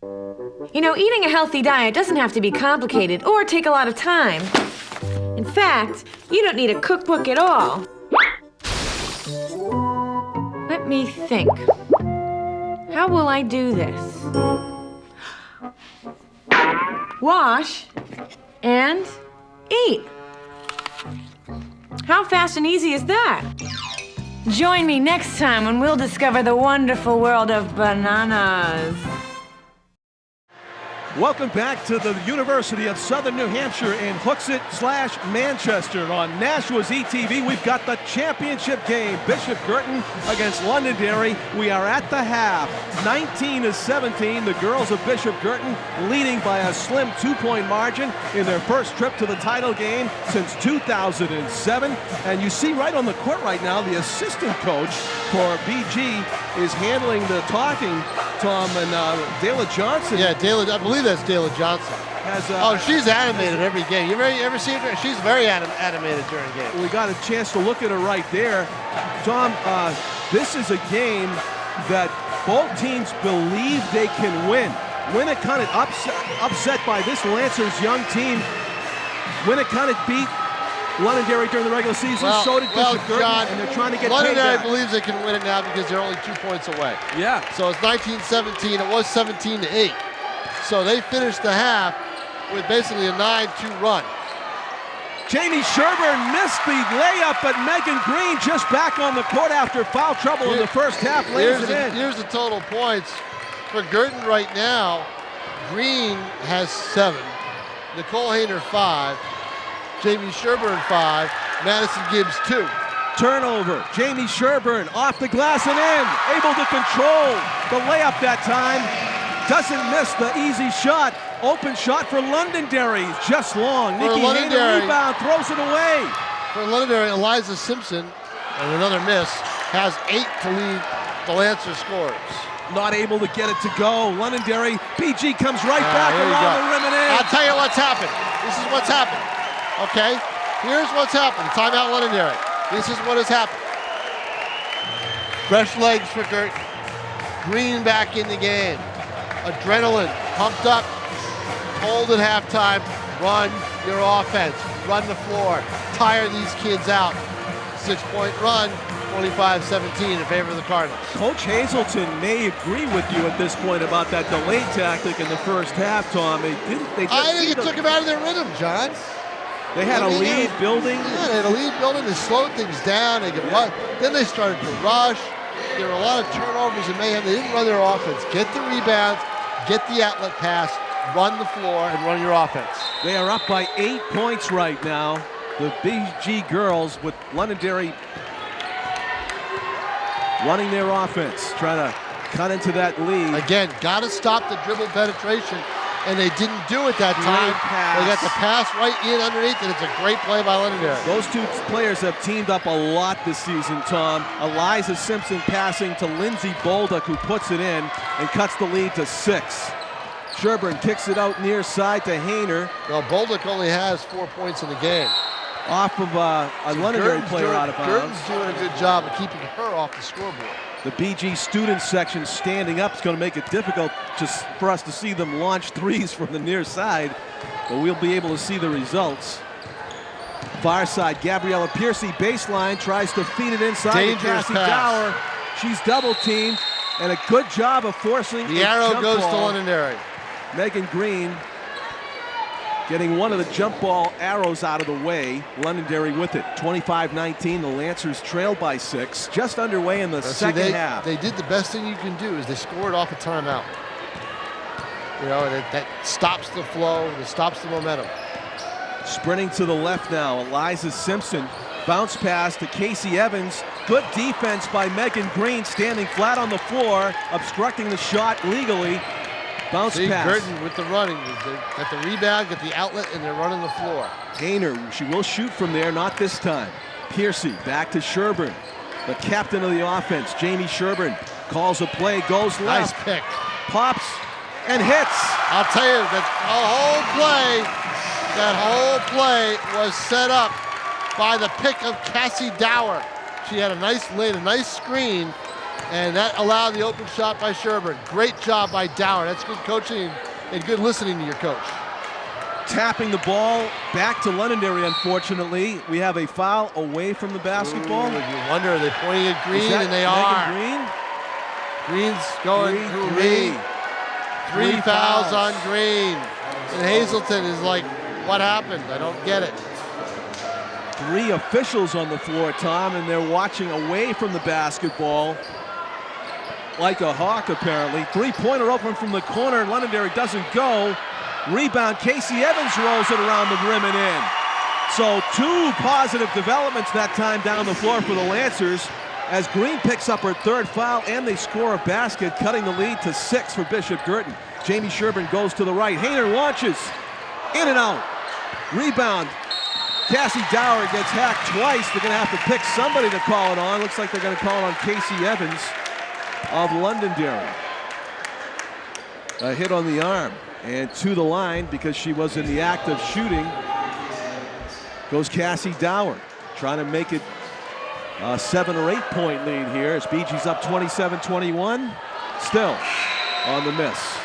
You know, eating a healthy diet doesn't have to be complicated or take a lot of time. In fact, you don't need a cookbook at all. Let me think. How will I do this? Wash and eat. How fast and easy is that? Join me next time when we'll discover the wonderful world of bananas. Welcome back to the University of Southern New Hampshire in Hooksett/Manchester. On Nashua's ETV, we've got the championship game. Bishop Guertin against Londonderry. We are at the half. 19-17. The girls of Bishop Guertin leading by a slim 2-point margin in their first trip to the title game since 2007. And you see right on the court right now, the assistant coach for BG is handling the talking, Tom, and Dayla Johnson. Yeah, Dayla, I believe that's Dayla Johnson. She's animated every game. You ever seen her? She's very animated during games. We got a chance to look at her right there. Tom, this is a game that both teams believe they can win. When it kind of upset by this Lancers young team, when it kind of beat Londonderry during the regular season, so did Bishop Guertin, John, and they're trying to get Londonderry payback. believes they can win it now because they're only 2 points away. Yeah. So it's 19-17. It was 17-8. So they finished the half with basically a 9-2 run. Jamie Sherburne missed the layup, but Megan Green just back on the court after foul trouble in the first half. Lays it in. Here's the total points for Guertin right now. Green has 7, Nicole Hayner 5, Jamie Sherburne 5, Madison Gibbs 2. Turnover. Jamie Sherburne off the glass and in. Able to control the layup that time. Doesn't miss the easy shot. Open shot for Londonderry. Just long. Nikki Hayner rebound, throws it away. For Londonderry, Eliza Simpson, and another miss, has 8 to lead the Lancers scorers. Not able to get it to go. Londonderry, PG comes right back around the rim and in. I'll tell you what's happened. This is what's happened. Okay? Here's what's happened. Timeout Londonderry. This is what has happened. Fresh legs for Guertin. Green back in the game. Adrenaline pumped up. Told at halftime, run your offense. Run the floor. Tire these kids out. 6-point run. 25-17 in favor of the Cardinals. Coach Hazelton may agree with you at this point about that delay tactic in the first half, Tom. I think it took them out of their rhythm, John. They had a lead building. Yeah, they had a lead building. They slowed things down. They could run. Then they started to rush. There were a lot of turnovers and mayhem. They didn't run their offense. Get the rebounds, get the outlet pass, run the floor, and run your offense. They are up by 8 points right now. The BG girls with Londonderry running their offense, trying to cut into that lead. Again, got to stop the dribble penetration, and they didn't do it that time. They got the pass right in underneath, and it's a great play by Londonderry. Those two players have teamed up a lot this season, Tom. Eliza Simpson passing to Lindsay Bolduc, who puts it in and cuts the lead to 6. Sherburne kicks it out near side to Hayner. Well, Bolduc only has 4 points in the game. Off of a Londonderry player out of bounds. Guertin's doing a good job of keeping her off the scoreboard. The BG student section standing up is going to make it difficult for us to see them launch threes from the near side, but we'll be able to see the results. Far side, Gabriella Piercy baseline, tries to feed it inside. Dangerous to Cassie pass. Dower. She's double teamed, and a good job of forcing the arrow goes ball. to Londonderry. Megan Green getting one of the jump ball arrows out of the way. Londonderry with it. 25-19. The Lancers trailed by 6. Just underway in the second half. They did the best thing you can do is they scored off a timeout. You know, and that stops the flow. It stops the momentum. Sprinting to the left now. Eliza Simpson. Bounce pass to Casey Evans. Good defense by Megan Green, standing flat on the floor, obstructing the shot legally. Bounce pass. Guertin with the running. They got the rebound, get the outlet, and they're running the floor. Hayner, she will shoot from there, not this time. Piercy back to Sherburne. The captain of the offense, Jamie Sherburne, calls a play, goes left. Nice pick. Pops and hits. I'll tell you, that whole play was set up by the pick of Cassie Dower. She had laid a nice screen, And that allowed the open shot by Sherburne. Great job by Dower. That's good coaching and good listening to your coach. Tapping the ball back to Londonderry, unfortunately. We have a foul away from the basketball. Ooh, you wonder, are they pointing at Green? And they are. Green? Green's going through me. Three fouls on Green. And Hazelton is like, what happened? I don't get it. 3 officials on the floor, Tom, and they're watching away from the basketball like a hawk, apparently. Three-pointer open from the corner. Londonderry doesn't go. Rebound, Casey Evans rolls it around the rim and in. So 2 positive developments that time down the floor for the Lancers as Green picks up her 3rd foul and they score a basket, cutting the lead to 6 for Bishop Guertin. Jamie Sherburne goes to the right. Hayner launches. In and out. Rebound. Cassie Dower gets hacked twice. They're going to have to pick somebody to call it on. Looks like they're going to call it on Casey Evans of Londonderry. A hit on the arm. And to the line, because she was in the act of shooting, goes Cassie Dower, trying to make it a 7 or 8 point lead here as BG's up 27-21. Still on the miss.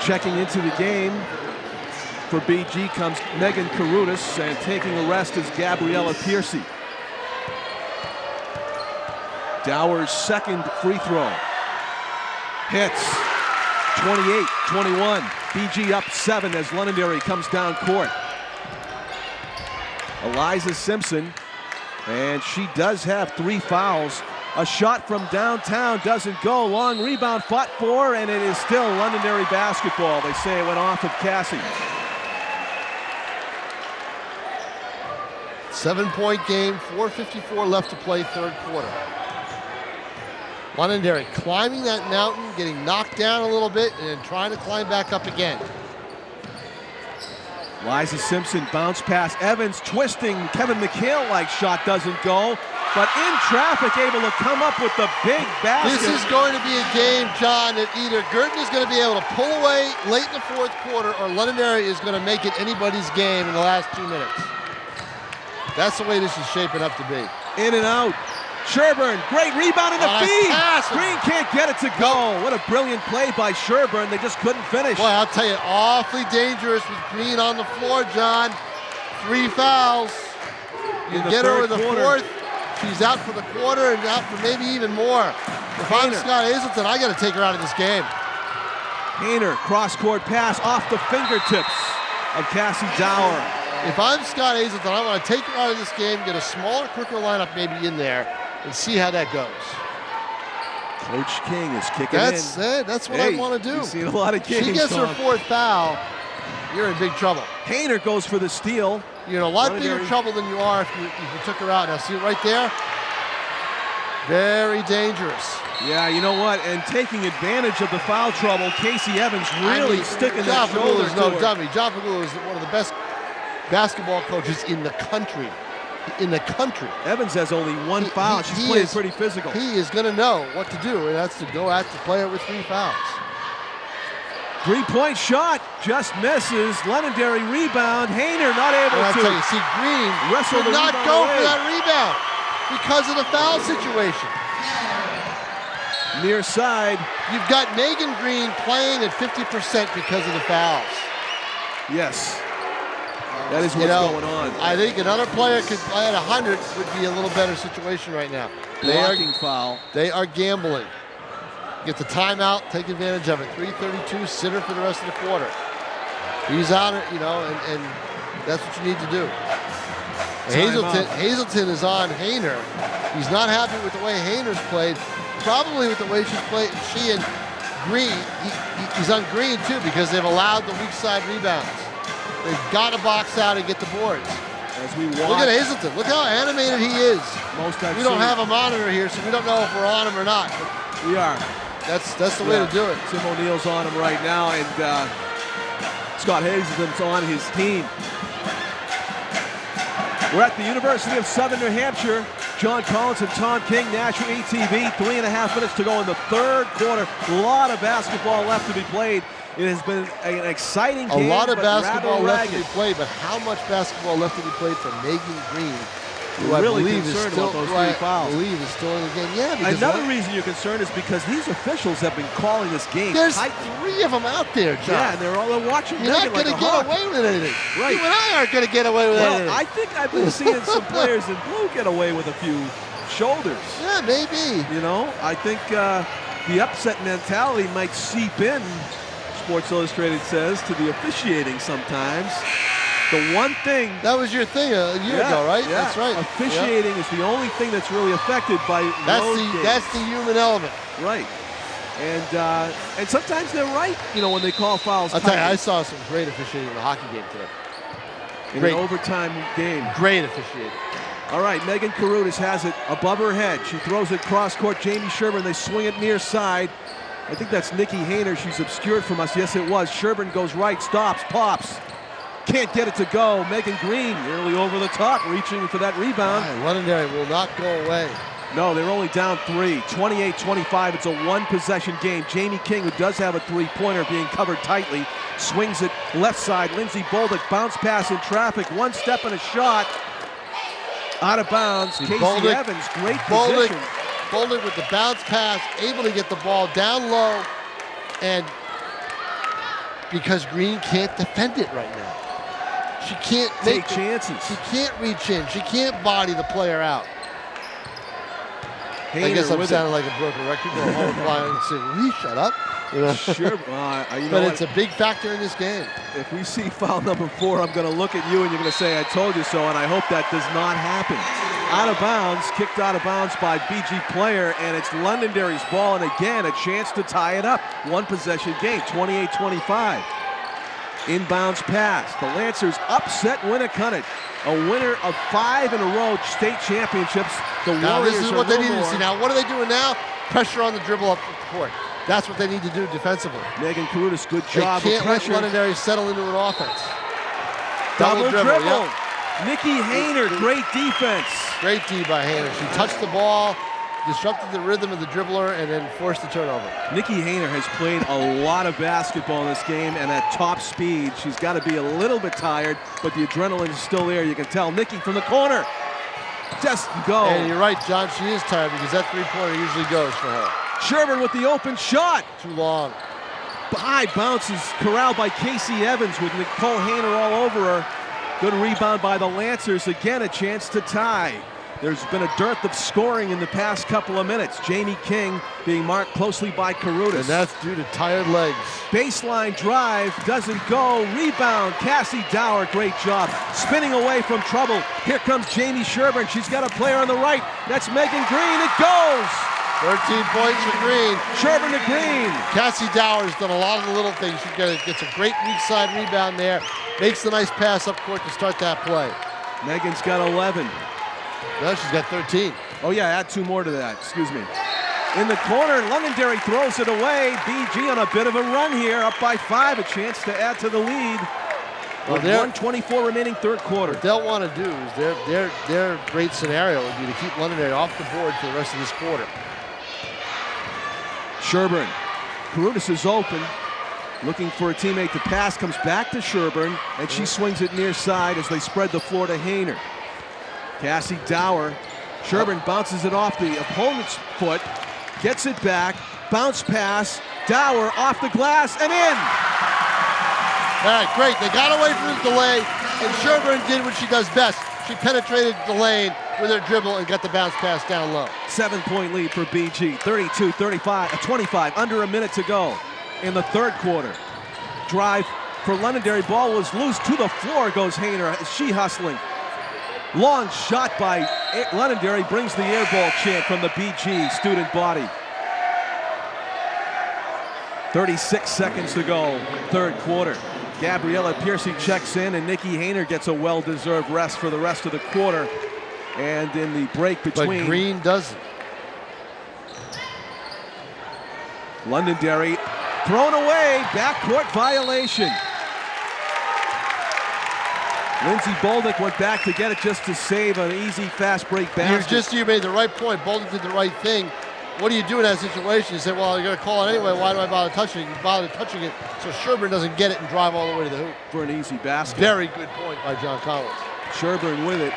Checking into the game for BG comes Megan Karutis, and taking a rest is Gabriella Piercy. Dower's 2nd free throw. Hits. 28-21. BG up 7 as Londonderry comes down court. Eliza Simpson, and she does have 3 fouls. A shot from downtown doesn't go. Long rebound fought for, and it is still Londonderry basketball. They say it went off of Cassie. 7-point game, 4:54 left to play, 3rd quarter. Londonderry climbing that mountain, getting knocked down a little bit, and then trying to climb back up again. Liza Simpson bounce pass. Evans twisting. Kevin McHale-like shot doesn't go, but in traffic able to come up with the big basket. This is going to be a game, John, that either Guertin is going to be able to pull away late in the 4th quarter, or Londonderry is going to make it anybody's game in the last 2 minutes. That's the way this is shaping up to be. In and out. Sherburne, great rebound in the feed. Green can't get it to go. What a brilliant play by Sherburne. They just couldn't finish. Boy, I'll tell you, awfully dangerous with Green on the floor, John. 3 fouls. You get her in the 4th. She's out for the quarter and out for maybe even more. If I'm Scott Hazelton, I got to take her out of this game. Hayner, cross-court pass off the fingertips of Cassie Dower. If I'm Scott Hazelton, I want to take her out of this game, get a smaller, quicker lineup maybe in there, and see how that goes. Coach King is kicking That's in. it. That's what I want to do. You've seen a lot of games. She gets her 4th foul, you're in big trouble. Hayner goes for the steal. You're in a lot bigger trouble than you are if you took her out. Now see it right there? Very dangerous. Yeah, you know what? And taking advantage of the foul trouble, Casey Evans really sticking that shoulder to no her. dummy. John Pagula is one of the best basketball coaches in the country. Evans has only 1 foul. She's playing pretty physical. He is going to know what to do, and that's to go at the player with 3 fouls. 3-point shot just misses. Londonderry rebound. Hayner not able to. Tell you, see, Green wrestle did not rebound go away for that rebound because of the foul situation. Near side. You've got Megan Green playing at 50% because of the fouls. Yes. That is what's going on. I think another player could play at 100 would be a little better situation right now. Blocking foul. They are gambling. Get the timeout, take advantage of it. 3:32, sit her for the rest of the quarter. He's on it, and that's what you need to do. Hazelton is on Hayner. He's not happy with the way Hayner's played, probably with the way she's played. She and Green, he's on Green too because they've allowed the weak side rebounds. They've got to box out and get the boards. As we watch. Look at Hazelton. Look how animated he is. We don't have a monitor here, so we don't know if we're on him or not. But we are. That's the way to do it. Tim O'Neill's on him right now, and Scott Hazelton's on his team. We're at the University of Southern New Hampshire. John Collins and Tom King, Nashua ETV. 3.5 minutes to go in the 3rd quarter. A lot of basketball left to be played. It has been an exciting game. A lot of basketball left to be played, but how much basketball left to be played for Megan Green who I really believe is concerned still, about those who I 3 fouls. believe is still in the game. Yeah, because Another reason you're concerned is because these officials have been calling this game there's tight. 3 of them out there, John. Yeah, and they're watching. You're not going to get away with anything. Right. You and I aren't going to get away with anything. Well, I think I've been seeing some players in blue get away with a few shoulders. Yeah, maybe. You know, I think the upset mentality might seep in, Sports Illustrated says, to the officiating sometimes. The one thing... That was your thing a year ago, right? Yeah. That's right. Officiating is the only thing that's really affected by That's the human element. Right. And sometimes they're right, you know, when they call fouls. I'll tell you, I saw some great officiating in the hockey game today. In an overtime game. Great officiating. All right, Megan Carruthers has it above her head. She throws it cross court. Jamie Sherburne, they swing it near side. I think that's Nikki Hayner. She's obscured from us. Yes, it was. Sherburne goes right, stops, pops. Can't get it to go. Megan Green nearly over the top, reaching for that rebound. Londonderry will not go away. No, they're only down 3. 28-25. It's a 1-possession game. Jamie King, who does have a 3-pointer, being covered tightly, swings it left side. Lindsay Bolduc, bounce pass in traffic. 1 step and a shot. Out of bounds. Casey Evans, great position. Bolduc with the bounce pass, able to get the ball down low, and because Green can't defend it right now. She can't take chances. She can't reach in. She can't body the player out. Hayner, I guess I'm sounding like a broken record. Go home flying and say, "We shut up." You know? Sure, but it's a big factor in this game. If we see foul number 4, I'm going to look at you and you're going to say, "I told you so," and I hope that does not happen. Out of bounds, kicked out of bounds by BG player, and it's Londonderry's ball, and again, a chance to tie it up. 1-possession game, 28-25. Inbounds pass. The Lancers upset Winnicott. A winner of 5 in a row state championships. The Warriors this is what they need to see. Now, what are they doing now? Pressure on the dribble up the court. That's what they need to do defensively. Megan Carruthers, good job. They can't let Londonderry settle into an offense. Double dribble. Yep. Nikki Hayner, great defense. Great D by Hayner. She touched the ball, disrupted the rhythm of the dribbler, and then forced the turnover. Nikki Hayner has played a lot of basketball in this game, and at top speed. She's got to be a little bit tired, but the adrenaline is still there. You can tell. Nikki from the corner. Just go. And you're right, John. She is tired because that 3-pointer usually goes for her. Sherburne with the open shot. Too long. High bounces corralled by Casey Evans with Nicole Hayner all over her. Good rebound by the Lancers. Again, a chance to tie. There's been a dearth of scoring in the past couple of minutes. Jamie King being marked closely by Carruthers. And that's due to tired legs. Baseline drive, doesn't go. Rebound, Cassie Dower, great job. Spinning away from trouble. Here comes Jamie Sherburne. She's got a player on the right. That's Megan Green. It goes! 13 points for Green. Sherburne to Green. Cassie Dower's done a lot of the little things. She gets a great weak side rebound there. Makes the nice pass up court to start that play. Megan's got 11. No, she's got 13. Oh yeah, add 2 more to that, excuse me. In the corner, Londonderry throws it away. BG on a bit of a run here, up by 5, a chance to add to the lead. Well, 1:24 remaining third quarter. What they'll want to do is their great scenario would be to keep Londonderry off the board for the rest of this quarter. Sherburne. Carruthers is open. Looking for a teammate to pass. Comes back to Sherburne, and she swings it near side as they spread the floor to Hayner. Cassie Dower. Sherburne bounces it off the opponent's foot. Gets it back. Bounce pass. Dower off the glass and in. All right, great. They got away from the delay, and Sherburne did what she does best. She penetrated the lane with her dribble and got the bounce pass down low. 7-point lead for BG. 32-25, under a minute to go in the third quarter. Drive for Londonderry. Ball was loose. To the floor goes Hayner. She hustling. Long shot by Londonderry brings the air ball chant from the BG student body. 36 seconds to go, third quarter. Gabriella Piercy checks in, and Nikki Hayner gets a well-deserved rest for the rest of the quarter. And in the break between... But Green doesn't. Londonderry thrown away, backcourt violation. Lindsay Bolduc went back to get it just to save an easy fast break basket. You made the right point. Bolduc did the right thing. What do you do in that situation? You say, well, you're going to call it anyway. Why do I bother touching it? You bother touching it so Sherburne doesn't get it and drive all the way to the hoop. For an easy basket. Very good point by John Collins. Sherburne with it.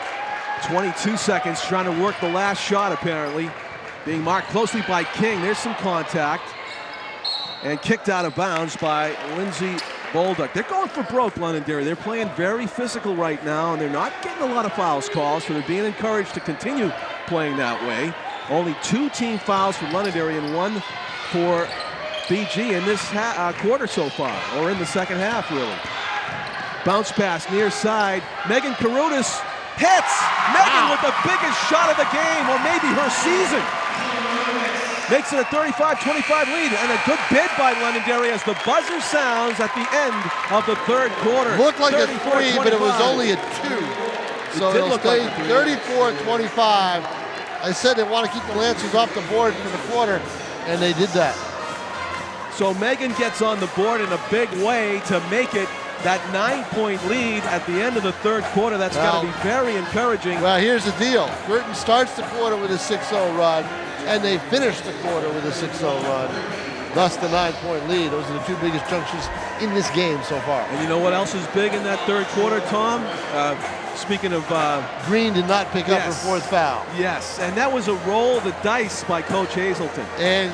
22 seconds trying to work the last shot, apparently. Being marked closely by King. There's some contact. And kicked out of bounds by Lindsay Bolduc. They're going for broke, Londonderry. They're playing very physical right now, and they're not getting a lot of fouls called, so they're being encouraged to continue playing that way. Only 2 team fouls for Londonderry and 1 for BG in this quarter so far, or in the second half, really. Bounce pass near side. Megan Karutis hits! Megan with the biggest shot of the game, or maybe her season. Makes it a 35-25 lead, and a good bid by Londonderry as the buzzer sounds at the end of the third quarter. Looked like a 3, but it was only a 2. So it'll stay 34-25. I said they want to keep the Lancers off the board for the quarter, and they did that. So Megan gets on the board in a big way to make it that 9-point lead at the end of the third quarter. That's got to be very encouraging. Well, here's the deal. Guertin starts the quarter with a 6-0 run, and they finish the quarter with a 6-0 run. Thus the 9-point lead. Those are the 2 biggest junctures in this game so far. And you know what else is big in that third quarter, Tom? Speaking of... Green did not pick up her 4th foul. Yes, and that was a roll of the dice by Coach Hazelton. And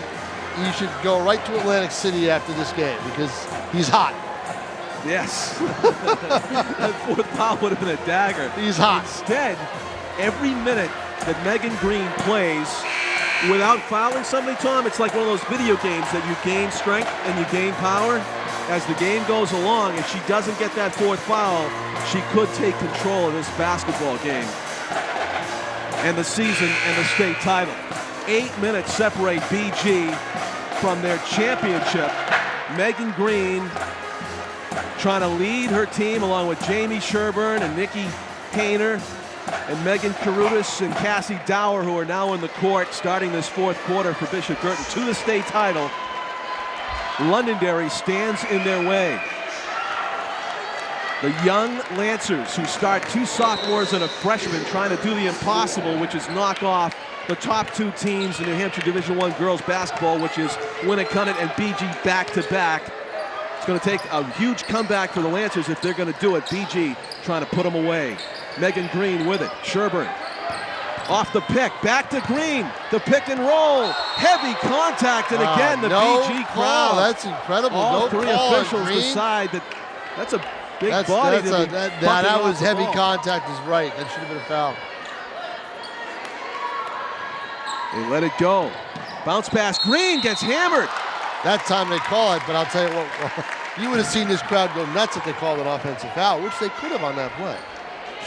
you should go right to Atlantic City after this game because he's hot. Yes. That 4th foul would have been a dagger. He's hot. Instead, every minute that Megan Green plays without fouling somebody, Tom, it's like one of those video games that you gain strength and you gain power. As the game goes along, if she doesn't get that 4th foul, she could take control of this basketball game and the season and the state title. 8 minutes separate BG from their championship. Megan Green trying to lead her team along with Jamie Sherburne and Nikki Hayner and Megan Karutis and Cassie Dower, who are now in the court starting this 4th quarter for Bishop Guertin to the state title. Londonderry stands in their way. The young Lancers, who start 2 sophomores and a freshman, trying to do the impossible, which is knock off the top 2 teams in New Hampshire Division I girls basketball, which is Winnicott and BG back-to-back. It's going to take a huge comeback for the Lancers if they're going to do it. BG trying to put them away. Megan Green with it. Sherburne off the pick. Back to Green. The pick and roll. Heavy contact. And again, the BG crowd. That's incredible. All no 3 call officials decide that that's a big body. That was heavy contact is right. That should have been a foul. They let it go. Bounce pass. Green gets hammered. That time they call it, but I'll tell you what, you would have seen this crowd go nuts if they called an offensive foul, which they could have on that play.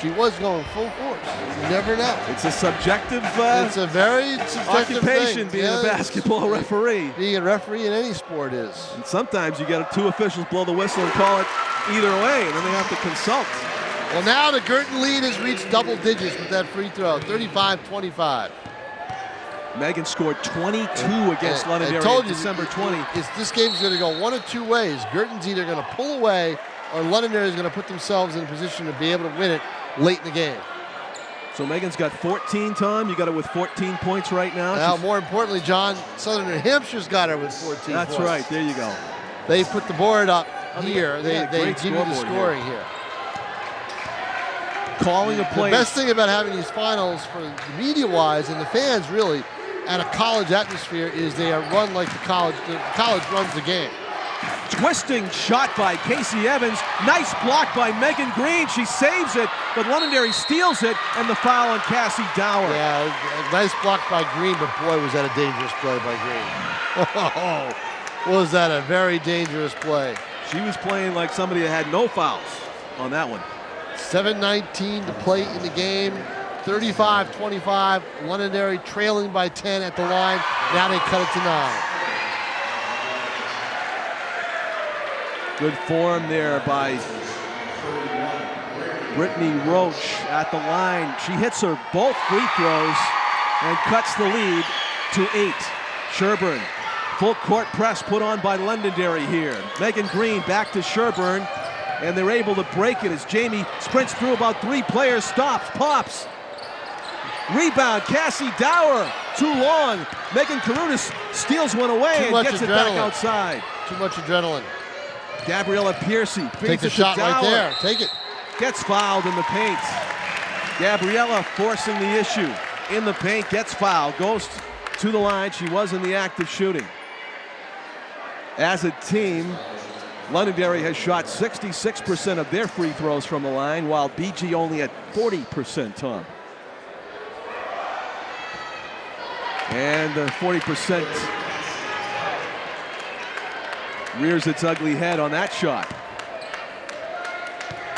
She was going full force. You never know. It's a subjective it's a very subjective occupation thing. Being a basketball referee. Being a referee in any sport is. And sometimes you get 2 officials blow the whistle and call it either way, and then they have to consult. Well, now the Guertin lead has reached double digits with that free throw, 35-25. Megan scored 22 against Londonderry on December 20. This game's going to go one of 2 ways. Guertin's either going to pull away, or Londonderry is going to put themselves in a position to be able to win it late in the game. So Megan's got 14, Tom. You got her with 14 points right now. Now, more importantly, John, Southern New Hampshire's got her with 14 points. That's right. There you go. They put the board up here. They give you the scoring here. Calling a play. The best thing about having these finals for the media-wise and the fans, really, at a college atmosphere is they are run like the college runs the game. Twisting shot by Casey Evans. Nice block by Megan Green. She saves it, but Londonderry steals it, and the foul on Cassie Dower. Yeah, a nice block by Green, but boy, was that a dangerous play by Green. Oh, was that a very dangerous play. She was playing like somebody that had no fouls on that one. 7:19 to play in the game. 35-25, Londonderry trailing by 10 at the line. Now they cut it to 9. Good form there by Brittany Roach at the line. She hits her both free throws and cuts the lead to 8. Sherburne, full court press put on by Londonderry here. Megan Green back to Sherburne, and they're able to break it as Jamie sprints through about 3 players, stops, pops. Rebound, Cassie Dower, too long. Megan Karutis steals one away and gets it back outside. Too much adrenaline. Gabriella Piercy take the shot right there. Take it. Gets fouled in the paint. Gabriella forcing the issue. In the paint, gets fouled, goes to the line. She was in the act of shooting. As a team, Londonderry has shot 66% of their free throws from the line, while BG only at 40%, Tom. And the 40% rears its ugly head on that shot.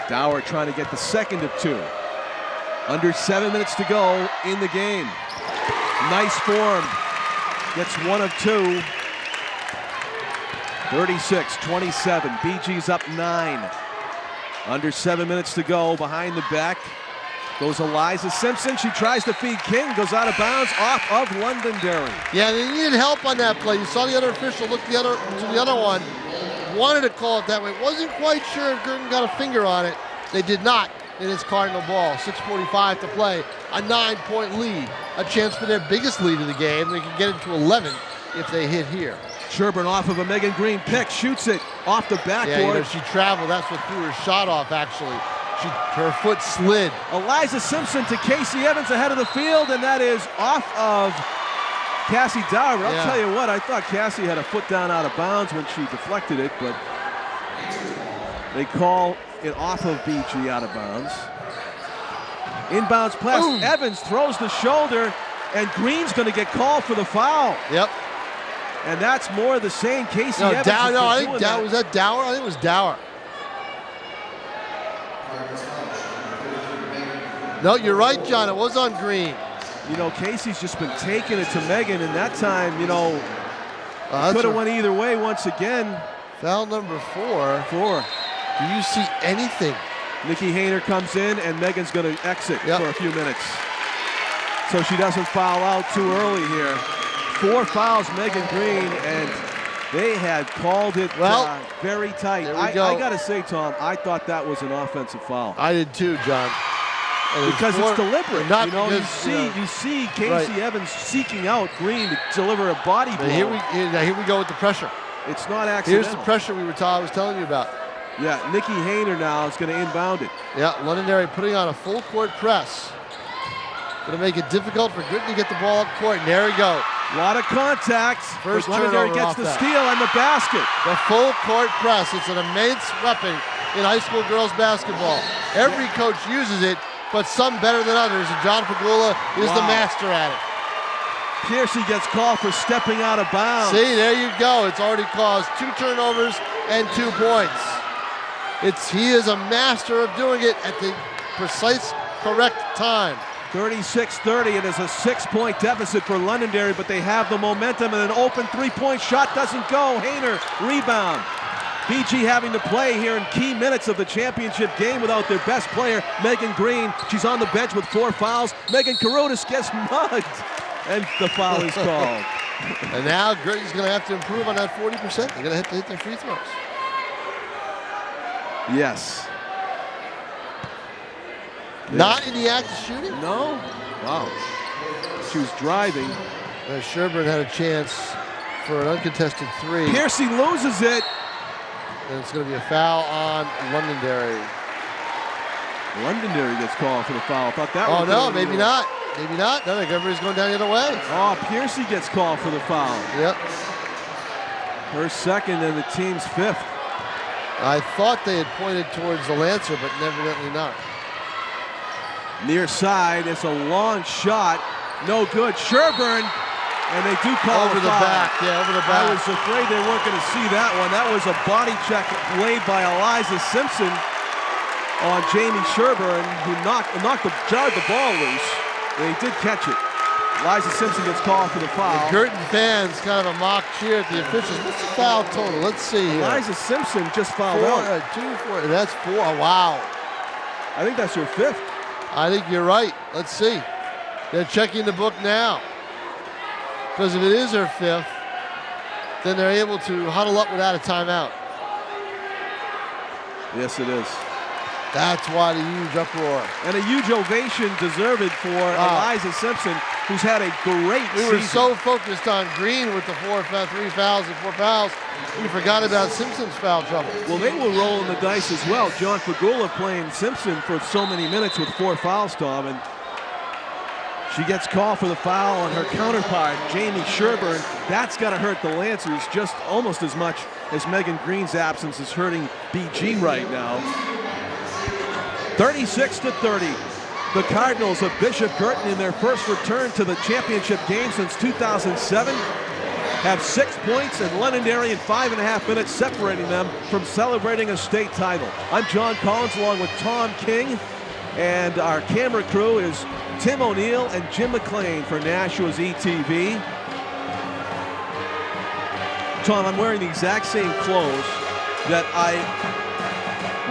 Dower trying to get the second of two. Under 7 minutes to go in the game. Nice form. Gets one of two. 36-27. BG's up 9. Under 7 minutes to go. Behind the back goes Eliza Simpson. She tries to feed King. Goes out of bounds off of Londonderry. Yeah, they needed help on that play. You saw the other official look to the other one. Wanted to call it that way. Wasn't quite sure if Guertin got a finger on it. They did not. It is Cardinal ball. 6:45 to play. A 9-point lead. A chance for their biggest lead of the game. They can get it to 11 if they hit here. Sherburn off of a Megan Green pick. Shoots it off the backboard. Yeah, she traveled. That's what threw her shot off, actually. Her foot slid. Eliza Simpson to Casey Evans ahead of the field, and that is off of Cassie Dower. I'll tell you what, I thought Cassie had a foot down out of bounds when she deflected it, but they call it off of BG out of bounds. Inbounds pass. Ooh. Evans throws the shoulder, and Green's going to get called for the foul. Yep. And that's more of the same. Casey Evans. I think Dower. Was that Dower? I think it was Dower. No, you're right, John. It was on Green. You know, Casey's just been taking it to Megan, and that time, you know, could have went either way once again. Foul number 4. Do you see anything? Nikki Hayner comes in, and Megan's going to exit for a few minutes. So she doesn't foul out too early here. 4 fouls, Megan Green, and they had called it very tight. I got to say, Tom, I thought that was an offensive foul. I did too, John. Because it's deliberate. You see Casey Evans seeking out Green to deliver a body blow. Here we go with the pressure. It's not accidental. Here's the pressure I was telling you about. Yeah, Nikki Hayner now is going to inbound it. Yeah, Londonderry putting on a full court press. Going to make it difficult for Guertin to get the ball up court. And there we go. A lot of contact. First Londonderry gets the steal and the basket. The full court press. It's an immense weapon in high school girls basketball. Every coach uses it, but some better than others. And John Pagula is the master at it. Piercy gets called for stepping out of bounds. See, there you go. It's already caused 2 turnovers and 2 points. He is a master of doing it at the precise, correct time. 36-30. It is a 6-point deficit for Londonderry, but they have the momentum, and an open 3-point shot doesn't go. Hayner, rebound. BG having to play here in key minutes of the championship game without their best player, Megan Green. She's on the bench with 4 fouls. Megan Karutis gets mugged, and the foul is called. And now Guertin's going to have to improve on that 40%. They're going to have to hit their free throws. Yes. Not in the act of shooting? No. Wow. She was driving. Sherburn had a chance for an uncontested 3. Piercy loses it. And it's going to be a foul on Londonderry. Londonderry gets called for the foul. Thought that. Oh no, maybe not. Maybe not. No, everybody's going down the other way. Oh, Piercy gets called for the foul. Yep. Her second and the team's 5th. I thought they had pointed towards the Lancer, but evidently not. Near side, it's a long shot. No good. Sherburn, and they do call over the back. Yeah, over the back. I was afraid they weren't going to see that one. That was a body check laid by Eliza Simpson on Jamie Sherburn, who jarred the ball loose, and he did catch it. Eliza Simpson gets called for the foul. The Guertin fans kind of a mock cheer at the officials. What's the foul total? Let's see here. Eliza Simpson just fouled out. 2, 4. That's 4. Wow. I think that's her 5th. I think you're right. Let's see. They're checking the book now. Because if it is her 5th, then they're able to huddle up without a timeout. Yes, it is. That's why the huge uproar. And a huge ovation deserved for Eliza Simpson. who's had a great season. We were so focused on Green with the 3 fouls and 4 fouls, we forgot about Simpson's foul trouble. Well, they were rolling the dice as well. John Fagula playing Simpson for so many minutes with 4 fouls, Tom, and she gets called for the foul on her counterpart, Jamie Sherburne. That's got to hurt the Lancers just almost as much as Megan Green's absence is hurting BG right now. 36-30. The Cardinals of Bishop Guertin, in their first return to the championship game since 2007, have 6 points, and Londonderry in 5.5 minutes separating them from celebrating a state title. I'm John Collins along with Tom King, and our camera crew is Tim O'Neill and Jim McLean for Nashua's ETV. Tom, I'm wearing the exact same clothes that I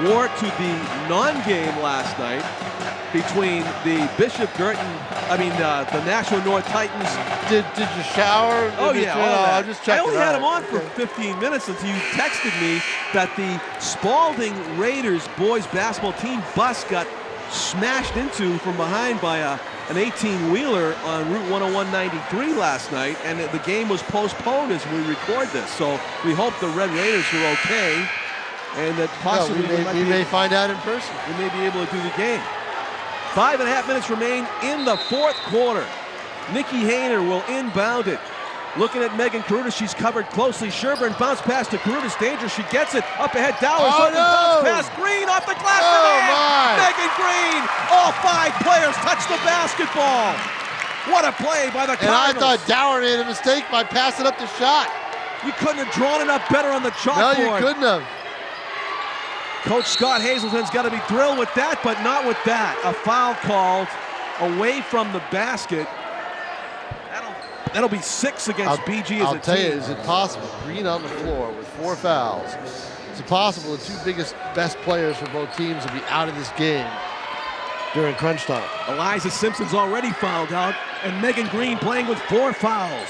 wore to the non-game last night between the Bishop Guertin, the Nashua North Titans. Did you shower? Oh yeah, all that. Just checking. I only had them on for 15 minutes until you texted me that the Spalding Raiders boys basketball team bus got smashed into from behind by an 18-wheeler on Route 10193 last night, and the game was postponed as we record this. So we hope the Red Raiders are okay, and that possibly we may find out in person. We may be able to do the game. 5.5 minutes remain in the fourth quarter. Nikki Hayner will inbound it. Looking at Megan Carruthers, she's covered closely. Sherburne bounce pass to Carruthers, danger, she gets it. Up ahead, Dowers, bounce pass, Green off the glass. Megan Green, all 5 players touch the basketball. What a play by the Cardinals. And I thought Dower made a mistake by passing up the shot. You couldn't have drawn it up better on the chalkboard. No, you couldn't have. Coach Scott Hazelton's got to be thrilled with that, but not with that. A foul called away from the basket. That'll be 6 against BG as a team. I'll tell you, is it possible? Green on the floor with 4 fouls. Is it possible the 2 best players for both teams will be out of this game during crunch time? Eliza Simpson's already fouled out, and Megan Green playing with 4 fouls.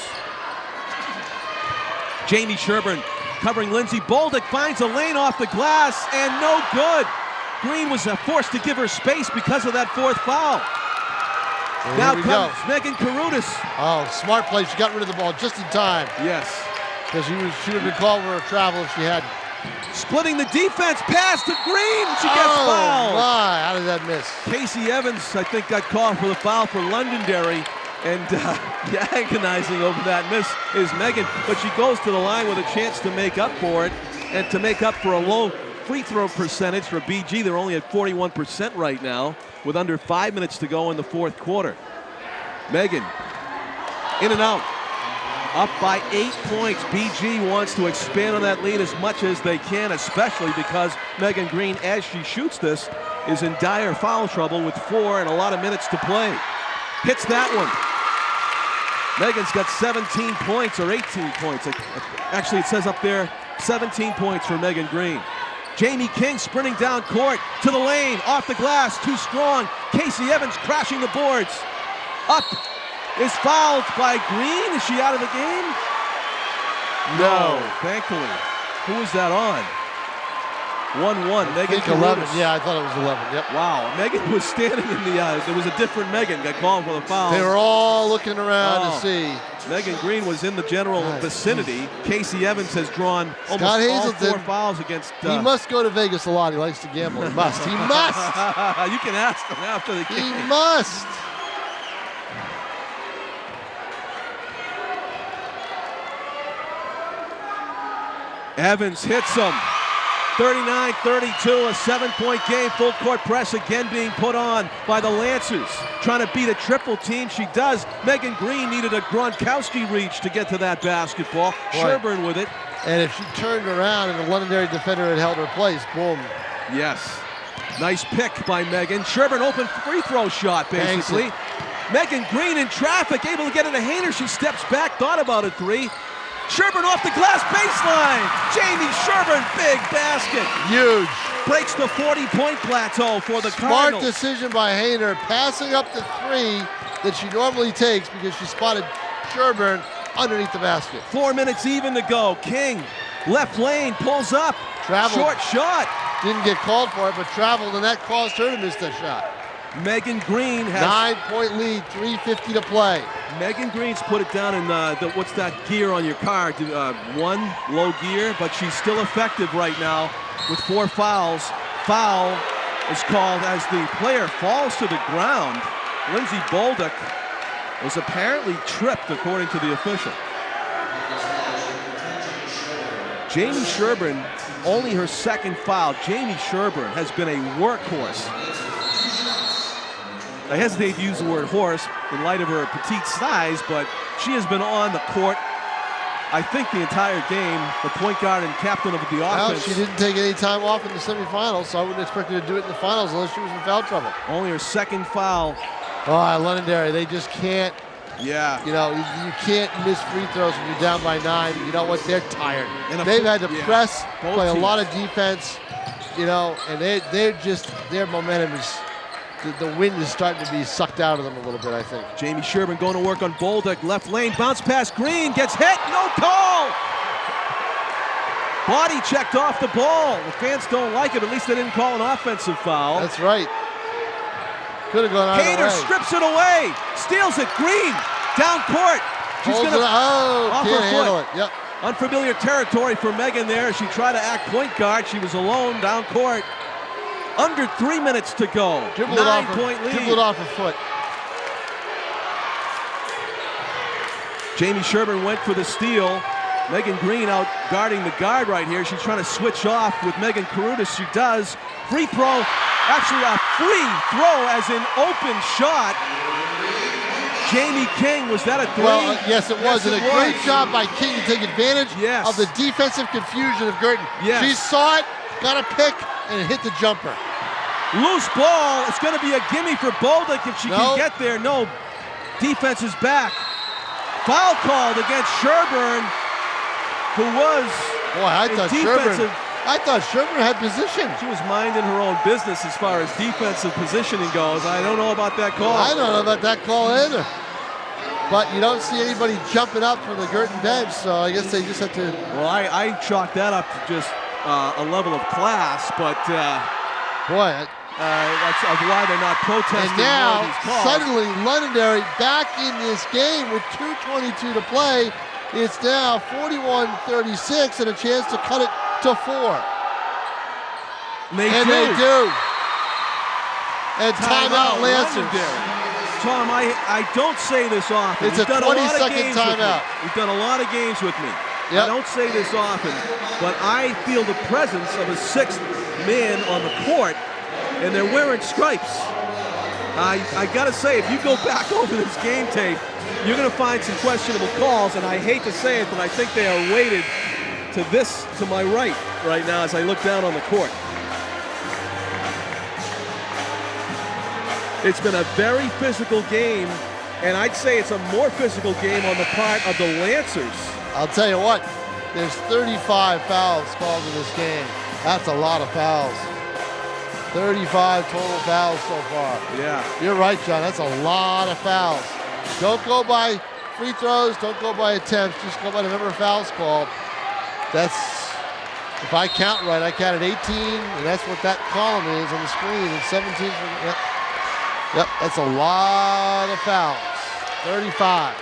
Jamie Sherburne covering Lindsay Bolduc, finds a lane off the glass, and no good. Green was forced to give her space because of that 4th foul. Well, now comes Megan Carruthers. Oh, smart play. She got rid of the ball just in time. Yes. Because she would have been called for a travel if she hadn't. Splitting the defense, pass to Green. She gets fouled. Oh, my. How did that miss? Casey Evans, I think, got called for the foul for Londonderry. And agonizing over that miss is Megan, but she goes to the line with a chance to make up for it, and to make up for a low free throw percentage for BG. They're only at 41% right now with under 5 minutes to go in the fourth quarter. Megan, in and out, up by 8 points. BG wants to expand on that lead as much as they can, especially because Megan Green, as she shoots this, is in dire foul trouble with 4 and a lot of minutes to play. Hits that one. Megan's got 17 points or 18 points. Actually, it says up there 17 points for Megan Green. Jamie King sprinting down court to the lane, off the glass, too strong. Casey Evans crashing the boards. Up, is fouled by Green. Is she out of the game? No, thankfully. Who is that on? 1-1. Megan 11. Yeah, I thought it was 11. Yep. Wow. Megan was standing in the there was a different Megan got called for the foul. They were all looking around to see. Megan Green was in the general vicinity. Casey Evans has drawn almost all 4 fouls against. He must go to Vegas a lot. He likes to gamble. He must. He must. You can ask him after the game. He must. Evans hits him. 39-32, a 7-point game. Full court press again being put on by the Lancers. Trying to beat a triple team. She does. Megan Green needed a Gronkowski reach to get to that basketball. Boy. Sherburne with it. And if she turned around and the Londonderry defender had held her place, boom. Yes. Nice pick by Megan. Sherburne open free throw shot, basically. Megan Green in traffic, able to get it to Hayner. She steps back, thought about a 3. Sherburne off the glass baseline. Jamie Sherburne, big basket. Huge. Breaks the 40-point plateau for the Cardinals. Smart decision by Hayner, passing up the 3 that she normally takes because she spotted Sherburne underneath the basket. 4 minutes even to go. King, left lane, pulls up. Traveled. Short shot. Didn't get called for it, but traveled, and that caused her to miss that shot. Megan Green has 9-point lead, 3:50 to play. Megan Green's put it down in what's that gear on your car? One, low gear, but she's still effective right now with 4 fouls. Foul is called as the player falls to the ground. Lindsay Bolduc was apparently tripped, according to the official. Jamie Sherburn, only her 2nd foul. Jamie Sherburn has been a workhorse. I hesitate to use the word horse in light of her petite size, but she has been on the court, I think, the entire game, the point guard and captain of the offense. Well, she didn't take any time off in the semifinals, so I wouldn't expect her to do it in the finals unless she was in foul trouble. Only her 2nd foul. Oh, Londonderry, they just can't. Yeah. You know, you can't miss free throws when you're down by 9. You know what? They're tired. They've had to press, play a teams. lot of defense, you know, and they're just, their momentum is, the wind is starting to be sucked out of them a little bit, I think. Jamie Sherburn going to work on Bolduc. Left lane, bounce pass, Green gets hit, no call! Body checked off the ball. The fans don't like it. At least they didn't call an offensive foul. That's right. Could have gone either way. Hayter strips it away, steals it. Green down court. She's Holds gonna it, off can't her handle foot. it. Yep. Unfamiliar territory for Megan there. She tried to act point guard. She was alone down court. Under 3 minutes to go. 9-point lead. Dribble it off her foot. Jamie Sherburn went for the steal. Megan Green out guarding the guard right here. She's trying to switch off with Megan Karutis. She does. Free throw. Actually a free throw as an open shot. Jamie King, was that a 3? Well, yes, it was. Yes, And a great job by King to take advantage of the defensive confusion of Guertin. Yes. She saw it, got a pick, and hit the jumper. Loose ball. It's going to be a gimme for Bolduc if she can get there. No, defense is back. Foul called against Sherburn, who was I thought Sherburn had position. She was minding her own business as far as defensive positioning goes. I don't know about that call. I don't know about that call either. But you don't see anybody jumping up from the Guertin bench, so I guess they just have to. Well, I chalk that up to just a level of class, but boy, that's why they're not protesting. And now, these calls. suddenly, Londonderry back in this game with 2:22 to play. It's now 41-36 and a chance to cut it to 4. They do. And timeout Lancers. Tom, I don't say this often. It's a 20-second timeout. You've done a lot of games with me. Yep. I don't say this often, but I feel the presence of a 6th man on the court, and they're wearing stripes. I gotta say, if you go back over this game tape, you're gonna find some questionable calls, and I hate to say it, but I think they are weighted to my right now as I look down on the court. It's been a very physical game, and I'd say it's a more physical game on the part of the Lancers. I'll tell you what, there's 35 fouls called in this game. That's a lot of fouls. 35 total fouls so far. Yeah. You're right, John. That's a lot of fouls. Don't go by free throws. Don't go by attempts. Just go by the number of fouls called. That's, if I count right, I counted 18, and that's what that column is on the screen. It's 17. Yep, that's a lot of fouls. 35.